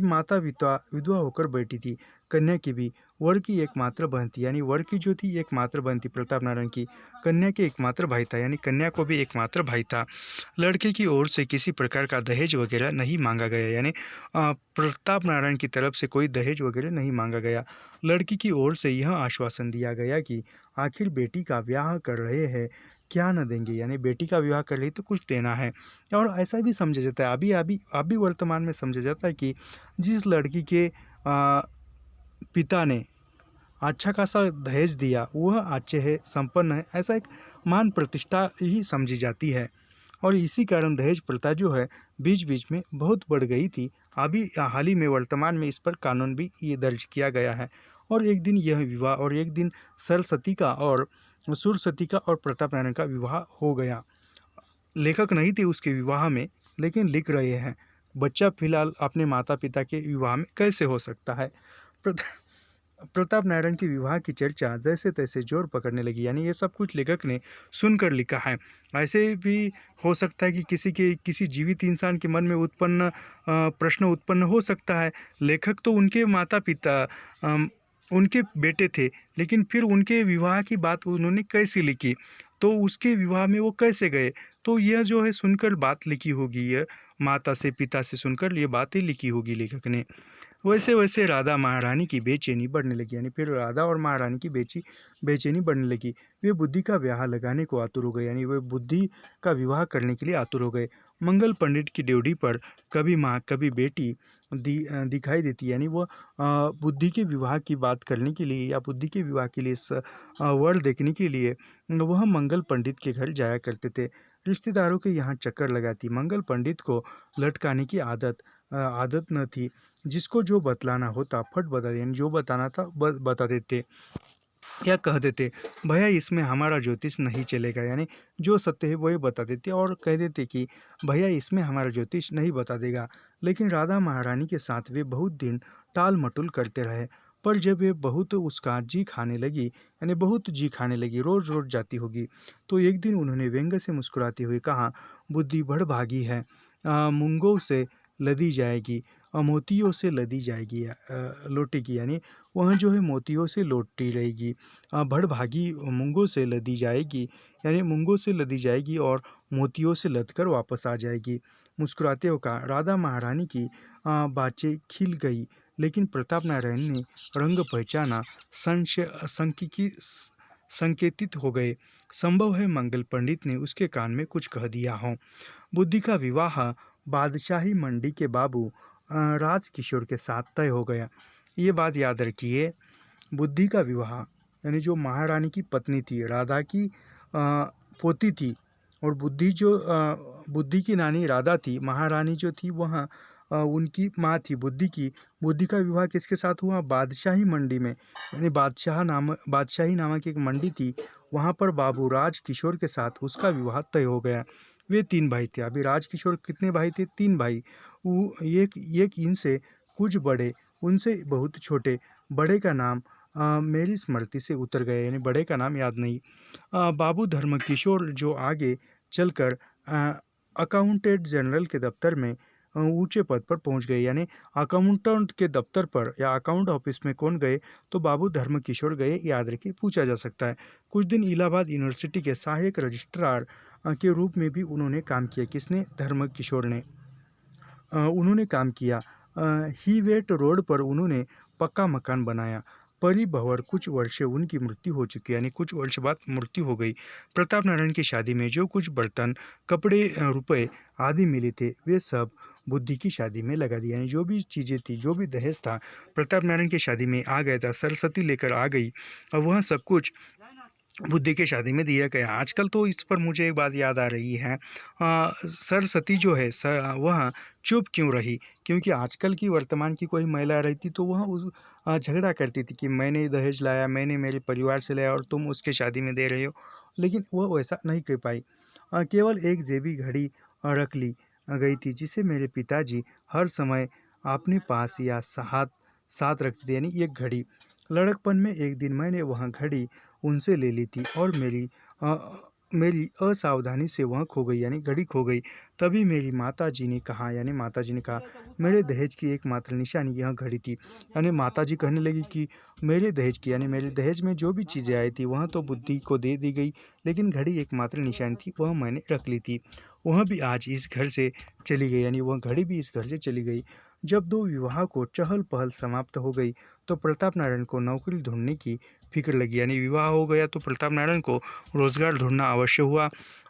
माता विधवा होकर बैठी थी। कन्या की भी। वर की एकमात्र बहन थी। यानी वर की जो थी एकमात्र बहन थी प्रताप नारायण की। कन्या के एकमात्र भाई था, यानी कन्या को भी एकमात्र भाई था। लड़के की ओर से किसी प्रकार का दहेज वगैरह नहीं मांगा गया। यानी प्रताप नारायण की तरफ से कोई दहेज वगैरह नहीं मांगा गया। लड़की की ओर से यह आश्वासन दिया गया कि आखिर बेटी का ब्याह कर रहे हैं, क्या न देंगे। यानी बेटी का विवाह कर रही तो कुछ देना है। और ऐसा भी समझा जाता है, अभी वर्तमान में समझा जाता है कि जिस लड़की के पिता ने अच्छा खासा दहेज दिया वह अच्छे है, संपन्न है, ऐसा एक मान प्रतिष्ठा ही समझी जाती है। और इसी कारण दहेज प्रथा जो है बीच बीच में बहुत बढ़ गई थी। अभी हाल ही में वर्तमान में इस पर कानून भी ये दर्ज किया गया है। और एक दिन यह विवाह, और एक दिन सरस्वती का और सुरसती का और प्रताप नारायण का विवाह हो गया। लेखक नहीं थे उसके विवाह में, लेकिन लिख रहे हैं। बच्चा फिलहाल अपने माता पिता के विवाह में कैसे हो सकता है? प्रताप नारायण के विवाह की चर्चा जैसे तैसे जोर पकड़ने लगी। यानी ये सब कुछ लेखक ने सुनकर लिखा है। ऐसे भी हो सकता है कि किसी जीवित इंसान के मन में प्रश्न उत्पन्न हो सकता है। लेखक तो उनके माता पिता उनके बेटे थे, लेकिन फिर उनके विवाह की बात उन्होंने कैसे लिखी, तो उसके विवाह में वो कैसे गए? तो यह जो है सुनकर बात लिखी होगी, यह माता से पिता से सुनकर ये बातें लिखी होगी लेखक ने। वैसे वैसे राधा महारानी की बेचैनी बढ़ने लगी। यानी फिर राधा और महारानी की बेचैनी बढ़ने लगी। वे बुद्धि का ब्याह लगाने को आतुर हो गए। यानी वे बुद्धि का विवाह करने के लिए आतुर हो गए। मंगल पंडित की ड्योढ़ी पर कभी माँ कभी बेटी दिखाई देती। यानी वो बुद्धि के विवाह की बात करने के लिए या बुद्धि के विवाह के लिए वर देखने के लिए वह मंगल पंडित के घर जाया करते थे। रिश्तेदारों के यहाँ चक्कर लगाती। मंगल पंडित को लटकाने की आदत न थी। जिसको जो बतलाना होता फट बता दे, यानी जो बताना था बता देते या कह देते, भैया इसमें हमारा ज्योतिष नहीं चलेगा, यानी जो सत्य है वही बता देते और कह देते कि भैया इसमें हमारा ज्योतिष नहीं बता देगा। लेकिन राधा महारानी के साथ वे बहुत दिन टाल मटोल करते रहे। पर जब वे बहुत उसका जी खाने लगी, यानी बहुत जी खाने लगी, रोज रोज जाती होगी, तो एक दिन उन्होंने व्यंग से मुस्कुराते हुए कहा, बुद्धि बड़ भागी है, मूंगों से लदी जाएगी, मोतियों से लदी जाएगी, लोटेगी, यानी वह जो है मोतियों से लौटती रहेगी। भड़भागी मूंगों से लदी जाएगी, यानी मूंगों से लदी जाएगी और मोतियों से लदकर वापस आ जाएगी। मुस्कुराते हुए कहा। राधा महारानी की बातें खिल गई, लेकिन प्रताप नारायण ने रंग पहचाना, संशय संकेतित हो गए। संभव है मंगल पंडित ने उसके कान में कुछ कह दिया हो। बुद्धि का विवाह बादशाही मंडी के बाबू राजकिशोर के साथ तय हो गया। ये बात याद रखिए, बुद्धि का विवाह यानी जो महारानी की पत्नी थी, राधा की पोती थी, और बुद्धि की नानी राधा थी, महारानी जो थी वह उनकी माँ थी बुद्धि की। बुद्धि का विवाह किसके साथ हुआ? बादशाही मंडी में, यानी बादशाही नामक एक मंडी थी, वहाँ पर बाबू राज किशोर के साथ उसका विवाह तय हो गया। वे 3 भाई थे। अभी राजकिशोर कितने भाई थे? 3 भाई। एक इनसे कुछ बड़े, उनसे बहुत छोटे। बड़े का नाम मेरी स्मृति से उतर गया, यानी बड़े का नाम याद नहीं। बाबू धर्मकिशोर जो आगे चलकर अकाउंटेंट जनरल के दफ्तर में ऊंचे पद पर पहुंच गए, यानी अकाउंटेंट के दफ्तर पर या अकाउंट ऑफिस में कौन गए? तो बाबू धर्मकिशोर गए, याद रखिए, पूछा जा सकता है। कुछ दिन इलाहाबाद यूनिवर्सिटी के सहायक रजिस्ट्रार के रूप में भी उन्होंने काम किया। किसने? धर्मकिशोर ने। उन्होंने काम किया। हीवेट रोड पर उन्होंने पक्का मकान बनाया। परिभवर कुछ वर्षे उनकी मृत्यु हो चुकी, यानी कुछ वर्ष बाद मृत्यु हो गई। प्रताप नारायण की शादी में जो कुछ बर्तन, कपड़े, रुपए आदि मिले थे, वे सब बुद्धि की शादी में लगा दिया, यानी जो भी चीज़ें थी, जो भी दहेज था, प्रताप नारायण की शादी में आ गया था। सरस्वती लेकर आ गई, और वह सब कुछ बुद्धि की शादी में दिया गया। आजकल तो इस पर मुझे एक बात याद आ रही है, सरस्वती जो है वह चुप क्यों रही? क्योंकि आजकल की वर्तमान की कोई महिला रहती तो वह झगड़ा करती थी कि मैंने दहेज लाया, मैंने मेरे परिवार से लाया और तुम उसके शादी में दे रहे हो। लेकिन वह वैसा नहीं कर पाई। केवल एक जेबी घड़ी रख ली गई थी, जिसे मेरे पिताजी हर समय अपने पास या साथ साथ रखते थे, यानी एक घड़ी। लड़कपन में एक दिन मैंने वह घड़ी उनसे ले ली थी और मेरी असावधानी से वह खो गई, यानी घड़ी खो गई। तभी मेरी माताजी ने कहा, यानी माताजी ने कहा, मेरे दहेज की एकमात्र निशानी यह घड़ी थी। यानी माताजी कहने लगी कि मेरे दहेज की, यानी मेरे दहेज में जो भी चीज़ें आई थी वह तो बुद्धि को दे दी गई, लेकिन घड़ी एकमात्र निशानी थी, वह मैंने रख ली थी। वह भी आज इस घर से चली गई, यानी वह घड़ी भी इस घर से चली गई। जब दो विवाह को चहल पहल समाप्त हो गई, तो प्रताप नारायण को नौकरी ढूंढने की फिक्र लगी, यानी विवाह हो गया तो प्रताप नारायण को रोजगार ढूंढना अवश्य हुआ।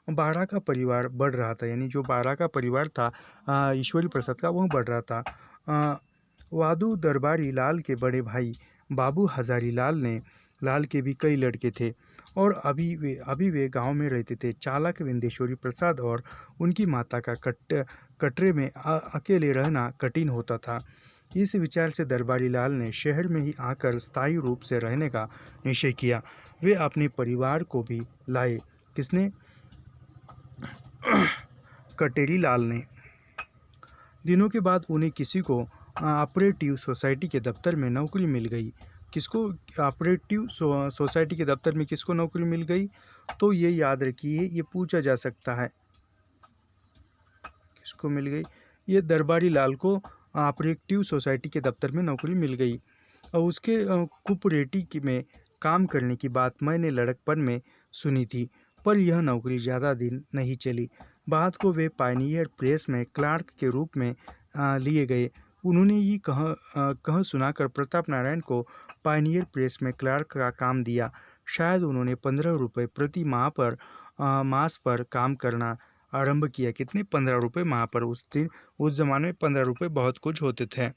बारह का परिवार बढ़ रहा था, यानी जो बारह का परिवार था ईश्वरी प्रसाद का, वह बढ़ रहा था। वादू दरबारी लाल के बड़े भाई बाबू हजारी लाल के भी कई लड़के थे, और अभी वे गांव में रहते थे। चालक विंदेश्वरी प्रसाद और उनकी माता का कटरे में अकेले रहना कठिन होता था। इस विचार से दरबारी लाल ने शहर में ही आकर स्थायी रूप से रहने का निश्चय किया। वे अपने परिवार को भी लाए। किसने? कटेरी लाल ने। दिनों के बाद उन्हें किसी को ऑपरेटिव सोसाइटी के दफ्तर में नौकरी मिल गई। किसको? ऑपरेटिव सोसाइटी के दफ्तर में किसको नौकरी मिल गई? तो ये याद रखिए, ये पूछा जा सकता है किसको मिल गई। ये दरबारी लाल को ऑपरेटिव सोसाइटी के दफ्तर में नौकरी मिल गई, और उसके कोऑपरेटिव में काम करने की बात मैंने लड़कपन में सुनी थी, पर यह नौकरी ज़्यादा दिन नहीं चली। बाद को वे पायनियर प्रेस में क्लार्क के रूप में लिए गए। उन्होंने ही कह सुनाकर प्रताप नारायण को पायनियर प्रेस में क्लार्क का काम दिया। शायद उन्होंने 15 रुपये प्रति मास पर काम करना आरंभ किया। कितने? 15 रुपये माह पर। उस ज़माने में 15 रुपये बहुत कुछ होते थे।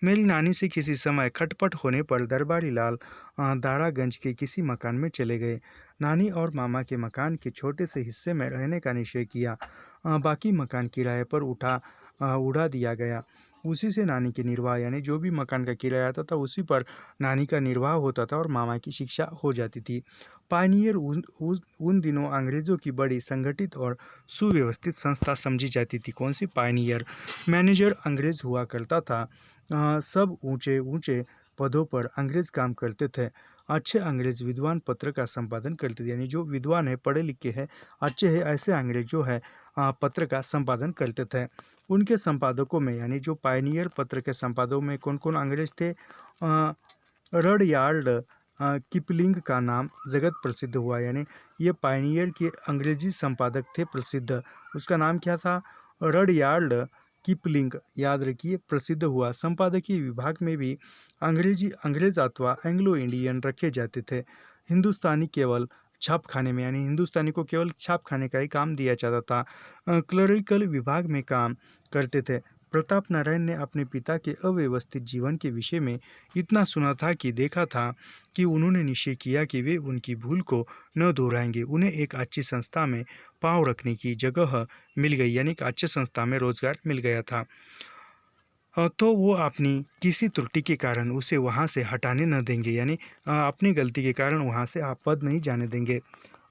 मेरी नानी से किसी समय खटपट होने पर दरबारी लाल दारागंज के किसी मकान में चले गए। नानी और मामा के मकान के छोटे से हिस्से में रहने का निश्चय किया। बाकी मकान किराए पर उड़ा दिया गया। उसी से नानी की निर्वाह, यानी जो भी मकान का किराया आता था उसी पर नानी का निर्वाह होता था और मामा की शिक्षा हो जाती थी। पायनियर उन दिनों अंग्रेज़ों की बड़ी संगठित और सुव्यवस्थित संस्था समझी जाती थी। कौन सी? पायनियर। मैनेजर अंग्रेज़ हुआ करता था। सब ऊंचे ऊंचे पदों पर अंग्रेज़ काम करते थे। अच्छे अंग्रेज़ विद्वान पत्र का संपादन करते थे, यानी जो विद्वान है, पढ़े लिखे हैं, अच्छे हैं, ऐसे अंग्रेज़ जो है पत्र का संपादन करते थे। उनके संपादकों में, यानी जो पायनियर पत्र के संपादकों में कौन कौन अंग्रेज थे? रडयार्ड किपलिंग का नाम जगत प्रसिद्ध हुआ, यानी ये पायनियर के अंग्रेजी संपादक थे प्रसिद्ध। उसका नाम क्या था? रडयार्ड किपलिंग। याद रखिए, प्रसिद्ध हुआ। संपादकीय विभाग में भी अंग्रेज अथवा एंग्लो इंडियन रखे जाते थे। हिंदुस्तानी केवल छापखाने में, यानी हिंदुस्तानी को केवल छापखाने का ही काम दिया जाता था। क्लरिकल विभाग में काम करते थे। प्रताप नारायण ने अपने पिता के अव्यवस्थित जीवन के विषय में इतना सुना था कि देखा था कि उन्होंने निश्चय किया कि वे उनकी भूल को न दोहराएंगे। उन्हें एक अच्छी संस्था में पांव रखने की जगह मिल गई, यानी एक अच्छी संस्था में रोजगार मिल गया था। तो वो अपनी किसी त्रुटि के कारण उसे वहाँ से हटाने न देंगे, यानी अपनी गलती के कारण वहाँ से आप पद नहीं जाने देंगे।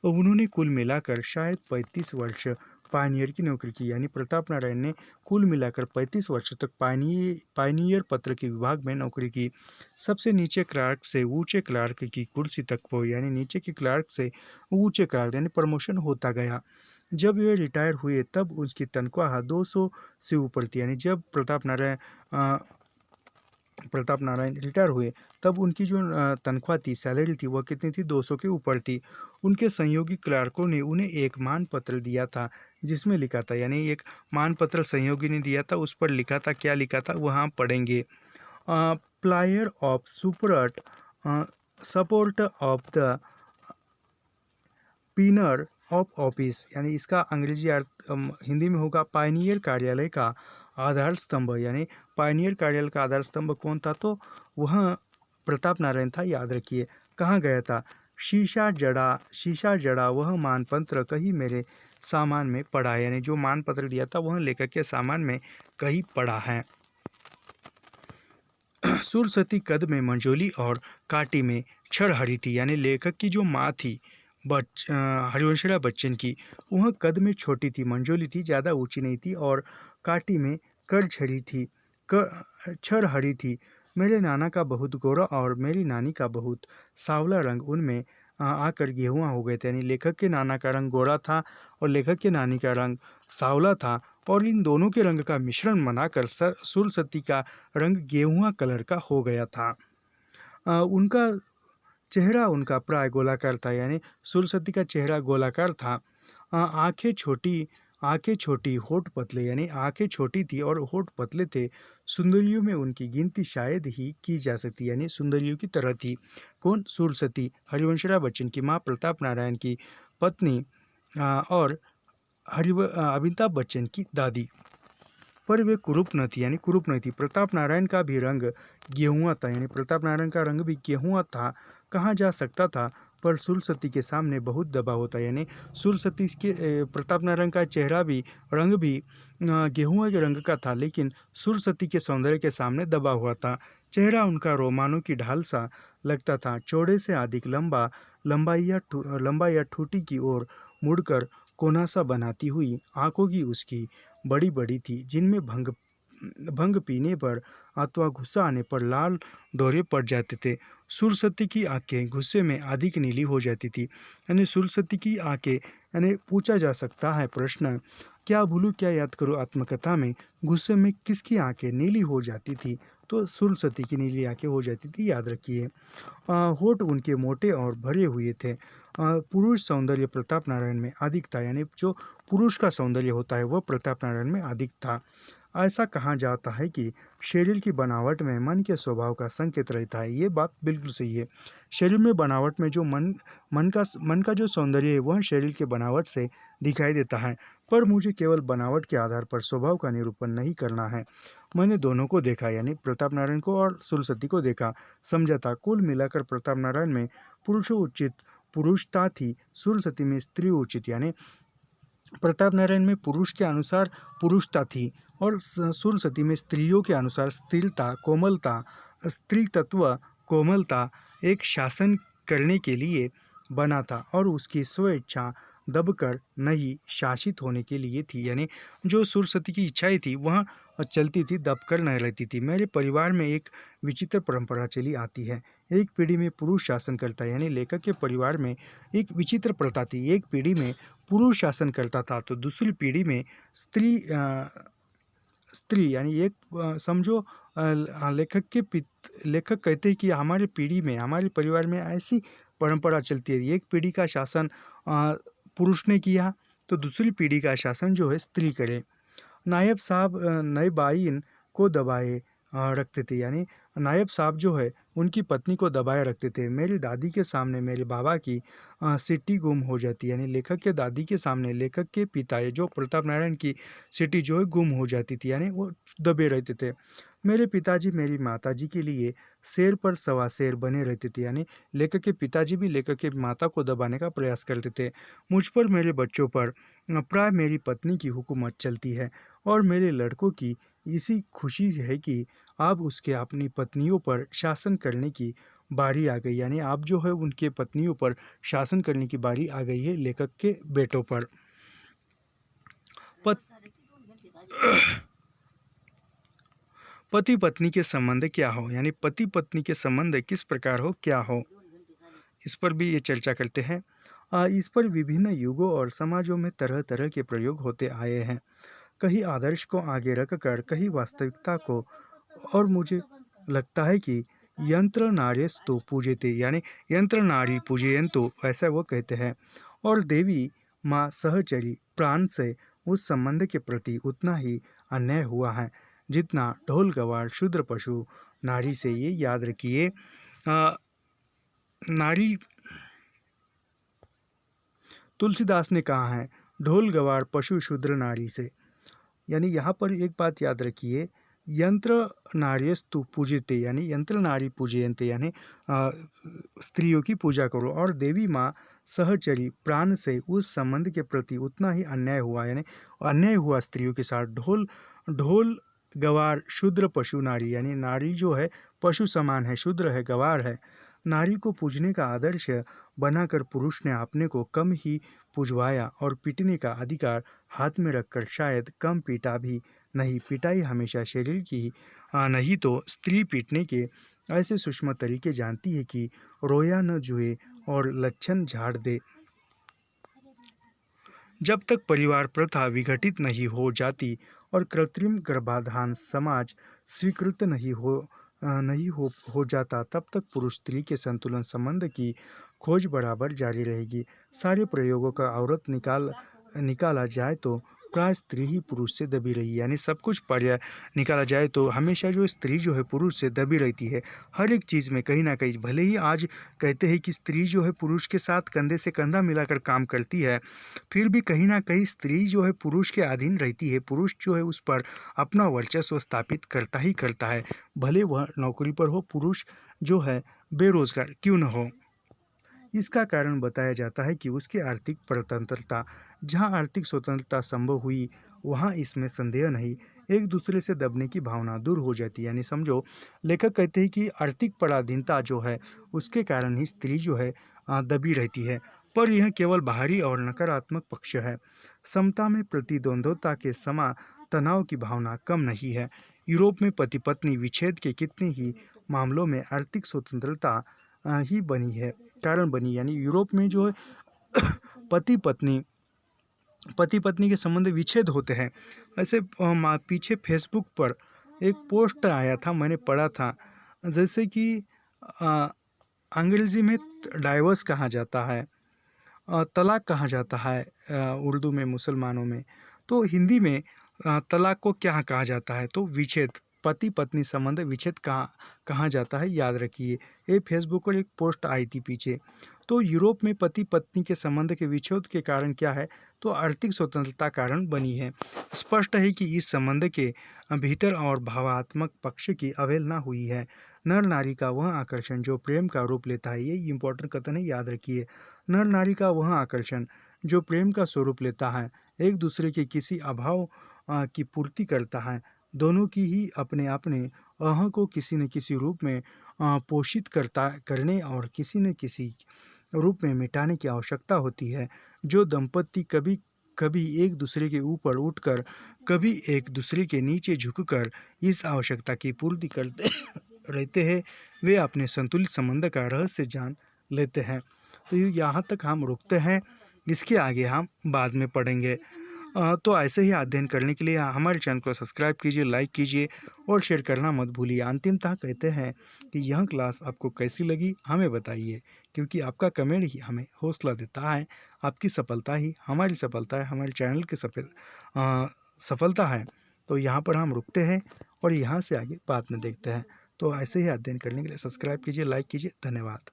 उन्होंने कुल मिलाकर शायद 35 वर्ष पायनियर की नौकरी की, यानी प्रताप नारायण ने कुल मिलाकर 35 वर्ष तक पायनियर पत्र के विभाग में नौकरी की। सबसे नीचे क्लार्क से ऊंचे क्लार्क की कुर्सी तक पहुंचे, यानी नीचे के क्लार्क से ऊंचे क्लार्क, यानी प्रमोशन होता गया। जब वे रिटायर हुए तब उसकी तनख्वाह 200 से ऊपर थी, यानी जब प्रताप नारायण रिटायर हुए तब उनकी जो तनख्वाह थी, सैलरी थी, वह कितनी थी? 200 के ऊपर थी। उनके सहयोगी क्लार्कों ने उन्हें एक मानपत्र दिया था जिसमें लिखा था, यानी एक मानपत्र सहयोगी ने दिया था, उस पर लिखा था, क्या लिखा था वहाँ पढ़ेंगे। Pillar of support support of the pillar of office, यानी इसका अंग्रेजी अर्थ हिंदी में होगा पायनियर कार्यालय का आधार स्तंभ। यानी पायनियर कार्यालय का आधार स्तंभ कौन था? तो वह प्रताप नारायण था। याद रखिए। कहाँ गया था? शीशा जड़ा वह मानपत्र कहीं मेरे सामान में पड़ा है, यानी जो मानपत्र दिया था वह लेखक के सामान में कहीं पड़ा है। सुरसती कद में मंजोली और काटी में छरहरी थी, यानी लेखक की जो माँ थी हरिवंशराय बच्चन की, वह कद में छोटी थी, मंजोली थी, ज़्यादा ऊंची नहीं थी, और काटी में करछड़ी थी, छरहरी थी। मेरे नाना का बहुत गोरा और मेरी नानी का बहुत सांवला रंग उनमें आकर गेहुआ हो गए थे, यानी लेखक के नाना का रंग गोरा था और लेखक के नानी का रंग सांवला था, और इन दोनों के रंग का मिश्रण बनाकर सुरसती का रंग गेहुआ कलर का हो गया था। उनका चेहरा उनका प्राय गोलाकार था, यानी सुरसती का चेहरा गोलाकार था। आंखें छोटी, होठ पतले, यानी आंखें छोटी थी और होठ पतले थे। सुंदरियों में उनकी गिनती शायद ही की जा सकती, यानी सुंदरियों की तरह थी। कौन? सुरसती, हरिवंशराय बच्चन की माँ, प्रताप नारायण की पत्नी और अमिताभ बच्चन की दादी। पर वे कुरूप न थी, यानी कुरूप नहीं थी। प्रताप नारायण का भी रंग गेहुआ था, यानी प्रताप नारायण का रंग भी गेहुआ था, कहाँ जा सकता था, पर सुरसती के सामने बहुत दबा होता, यानी सुरसती के प्रताप नारायण का चेहरा भी, रंग भी गेहुआ के रंग का था, लेकिन सुरसती के सौंदर्य के सामने दबा हुआ था। चेहरा उनका रोमानों की ढाल सा लगता था, चौड़े से अधिक लंबा या ठूटी की ओर मुड़कर कोनासा बनाती हुई आंखों की उसकी बड़ी बड़ी थी, जिनमें भंग पीने पर अथवा गुस्सा आने पर लाल डोरे पड़ जाते थे। सुरसती की आंखें गुस्से में अधिक नीली हो जाती थी, यानी सुरसती की आंखें, यानी पूछा जा सकता है प्रश्न, क्या भूलूं क्या याद करूं आत्मकथा में गुस्से में किसकी आंखें नीली हो जाती थी? तो सुरसती की नीली आंखें हो जाती थी। याद रखिए। होठ उनके मोटे और भरे हुए थे। पुरुष सौंदर्य प्रताप नारायण में अधिक था, यानी जो पुरुष का सौंदर्य होता है वह प्रताप नारायण में अधिक था। ऐसा कहा जाता है कि शरीर की बनावट में मन के स्वभाव का संकेत रहता है। ये बात बिल्कुल सही है। शरीर में बनावट में जो मन का जो सौंदर्य है वह शरीर के बनावट से दिखाई देता है। पर मुझे केवल बनावट के आधार पर स्वभाव का निरूपण नहीं करना है। मैंने दोनों को देखा, यानी प्रताप नारायण को और सुरसती को देखा, समझा था। कुल मिलाकर प्रताप नारायण में पुरुषोचित पुरुषता थी, सुरसती में स्त्री उचित, यानी प्रताप नारायण में पुरुष के अनुसार पुरुषता थी और सुरसती में स्त्रियों के अनुसार स्थिरता, कोमलता, स्त्री तत्व, कोमलता एक शासन करने के लिए बना था और उसकी स्वेच्छा दबकर नहीं शासित होने के लिए थी। यानी जो सुरसती की इच्छाएं थी वह चलती थी, दबकर नहीं रहती थी। मेरे परिवार में एक विचित्र परंपरा चली आती है। एक पीढ़ी में पुरुष शासन करता है, यानी लेखक के परिवार में एक विचित्र प्रथा थी। एक पीढ़ी में पुरुष शासन करता था तो दूसरी पीढ़ी में स्त्री यानी एक समझो लेखक कहते हैं कि हमारे पीढ़ी में, हमारे परिवार में ऐसी परंपरा चलती है। एक पीढ़ी का शासन पुरुष ने किया तो दूसरी पीढ़ी का शासन जो है स्त्री करे। नायब साहब नए बाइन को दबाए रखते थे, यानी नायब साहब जो है उनकी पत्नी को दबाए रखते थे। मेरी दादी के सामने मेरे बाबा की सिटी गुम हो जाती, यानी लेखक के दादी के सामने लेखक के पिता जो प्रताप नारायण की सिटी जो है गुम हो जाती थी, यानी वो दबे रहते थे। मेरे पिताजी मेरी माताजी के लिए शेर पर सवा शेर बने रहते थे, यानी लेखक के पिताजी भी लेखक के माता को दबाने का प्रयास करते थे। मुझ पर, मेरे बच्चों पर प्राय मेरी पत्नी की हुकूमत चलती है और मेरे लड़कों की इसी खुशी है कि अब उसके अपनी पत्नियों पर शासन करने की बारी आ गई, यानी आप जो है उनके पत्नियों पर शासन करने की बारी आ गई है लेखक के बेटों पर। पत... पति पत्नी के संबंध क्या हो, यानी पति पत्नी के संबंध किस प्रकार हो, क्या हो, इस पर भी ये चर्चा करते हैं। इस पर विभिन्न युगों और समाजों में तरह तरह के प्रयोग होते आए हैं, कहीं आदर्श को आगे रखकर, कहीं वास्तविकता को। और मुझे लगता है कि यंत्र नार्यस्तु पूजयते, यानी यंत्र नारी पूजयंतु, ऐसा वो कहते हैं। और देवी माँ सहचरी प्राण से उस संबंध के प्रति उतना ही अन्याय हुआ है जितना ढोल गवार शूद्र पशु नारी से। ये याद रखिए, नारी, तुलसीदास ने कहा है ढोल गवार पशु शूद्र नारी से। यानी यहाँ पर एक बात याद रखिए, यंत्र नार्यस्तु पूजते, यानी यंत्र नारी पूजयंते, यानी स्त्रियों की पूजा करो। और देवी माँ सहचरी प्राण से उस संबंध के प्रति उतना ही अन्याय हुआ, यानी अन्याय हुआ स्त्रियों के साथ। ढोल ढोल गवार शूद्र पशु नारी, यानी नारी जो है पशु समान है, शूद्र है, गवार है। नारी को पूजने का आदर्श बनाकर पुरुष ने अपने को कम ही पुजवाया और पीटने का अधिकार हाथ में रखकर शायद कम पीटा भी नहीं। पिटाई हमेशा शरीर की नहीं तो स्त्री पीटने के ऐसे सूक्ष्म तरीके जानती है कि रोया न जुए और लक्षण झाड़ दे। जब तक परिवार प्रथा विघटित नहीं हो जाती और कृत्रिम गर्भाधान समाज स्वीकृत नहीं हो जाता, तब तक पुरुष स्त्री के संतुलन संबंध की खोज बराबर जारी रहेगी। सारे प्रयोगों का औरत निकाला जाए तो प्राय स्त्री ही पुरुष से दबी रही, यानी सब कुछ पर्याय निकाला जाए तो हमेशा जो स्त्री जो है पुरुष से दबी रहती है हर एक चीज़ में, कहीं ना कहीं। भले ही आज कहते हैं कि स्त्री जो है पुरुष के साथ कंधे से कंधा मिलाकर काम करती है, फिर भी कहीं ना कहीं स्त्री जो है पुरुष के अधीन रहती है। पुरुष जो है उस पर अपना वर्चस्व स्थापित करता ही करता है, भले वह नौकरी पर हो, पुरुष जो है बेरोजगार क्यों न हो। इसका कारण बताया जाता है कि उसकी आर्थिक स्वतंत्रता। जहाँ आर्थिक स्वतंत्रता संभव हुई वहाँ इसमें संदेह नहीं, एक दूसरे से दबने की भावना दूर हो जाती है। यानी समझो, लेखक कहते हैं कि आर्थिक पराधीनता जो है उसके कारण ही स्त्री जो है दबी रहती है। पर यह केवल बाहरी और नकारात्मक पक्ष है। समता में प्रतिद्वंद्वता के समा तनाव की भावना कम नहीं है। यूरोप में पति पत्नी विच्छेद के कितने ही मामलों में आर्थिक स्वतंत्रता ही बनी है, कारण बनी। यानी यूरोप में जो है पति पत्नी के संबंध विच्छेद होते हैं। ऐसे पीछे फेसबुक पर एक पोस्ट आया था, मैंने पढ़ा था, जैसे कि अंग्रेजी में डाइवोर्स कहा जाता है, तलाक कहा जाता है उर्दू में, मुसलमानों में, तो हिंदी में तलाक को क्या कहा जाता है? तो विच्छेद। पति पत्नी संबंध विच्छेद कहा कहा जाता है, याद रखिए। ये फेसबुक पर एक पोस्ट आई थी पीछे। तो यूरोप में पति पत्नी के संबंध के विच्छेद के कारण क्या है? तो आर्थिक स्वतंत्रता कारण बनी है। स्पष्ट है कि इस संबंध के भीतर और भावात्मक पक्ष की अवहेलना हुई है। नर नारी का वह आकर्षण जो प्रेम का रूप लेता है, ये इम्पोर्टेंट कथन है, याद रखिए। नर नारी का वह आकर्षण जो प्रेम का स्वरूप लेता है, एक दूसरे के किसी अभाव की पूर्ति करता है। दोनों की ही अपने अपने अह को किसी न किसी रूप में पोषित करने और किसी न किसी रूप में मिटाने की आवश्यकता होती है। जो दंपति कभी कभी एक दूसरे के ऊपर उठकर, कभी एक दूसरे के नीचे झुककर इस आवश्यकता की पूर्ति करते रहते हैं, वे अपने संतुलित संबंध का रहस्य जान लेते हैं। तो यहाँ तक हम रुकते हैं, इसके आगे हम बाद में पढ़ेंगे। तो ऐसे ही अध्ययन करने के लिए हमारे चैनल को सब्सक्राइब कीजिए, लाइक कीजिए और शेयर करना मत भूलिए। अंतिमतः कहते हैं कि यह क्लास आपको कैसी लगी हमें बताइए, क्योंकि आपका कमेंट ही हमें हौसला देता है। आपकी सफलता ही हमारी सफलता है, हमारे चैनल की सफलता है। तो यहाँ पर हम रुकते हैं और यहाँ से आगे बाद में देखते हैं। तो ऐसे ही अध्ययन करने के लिए सब्सक्राइब कीजिए, लाइक कीजिए। धन्यवाद।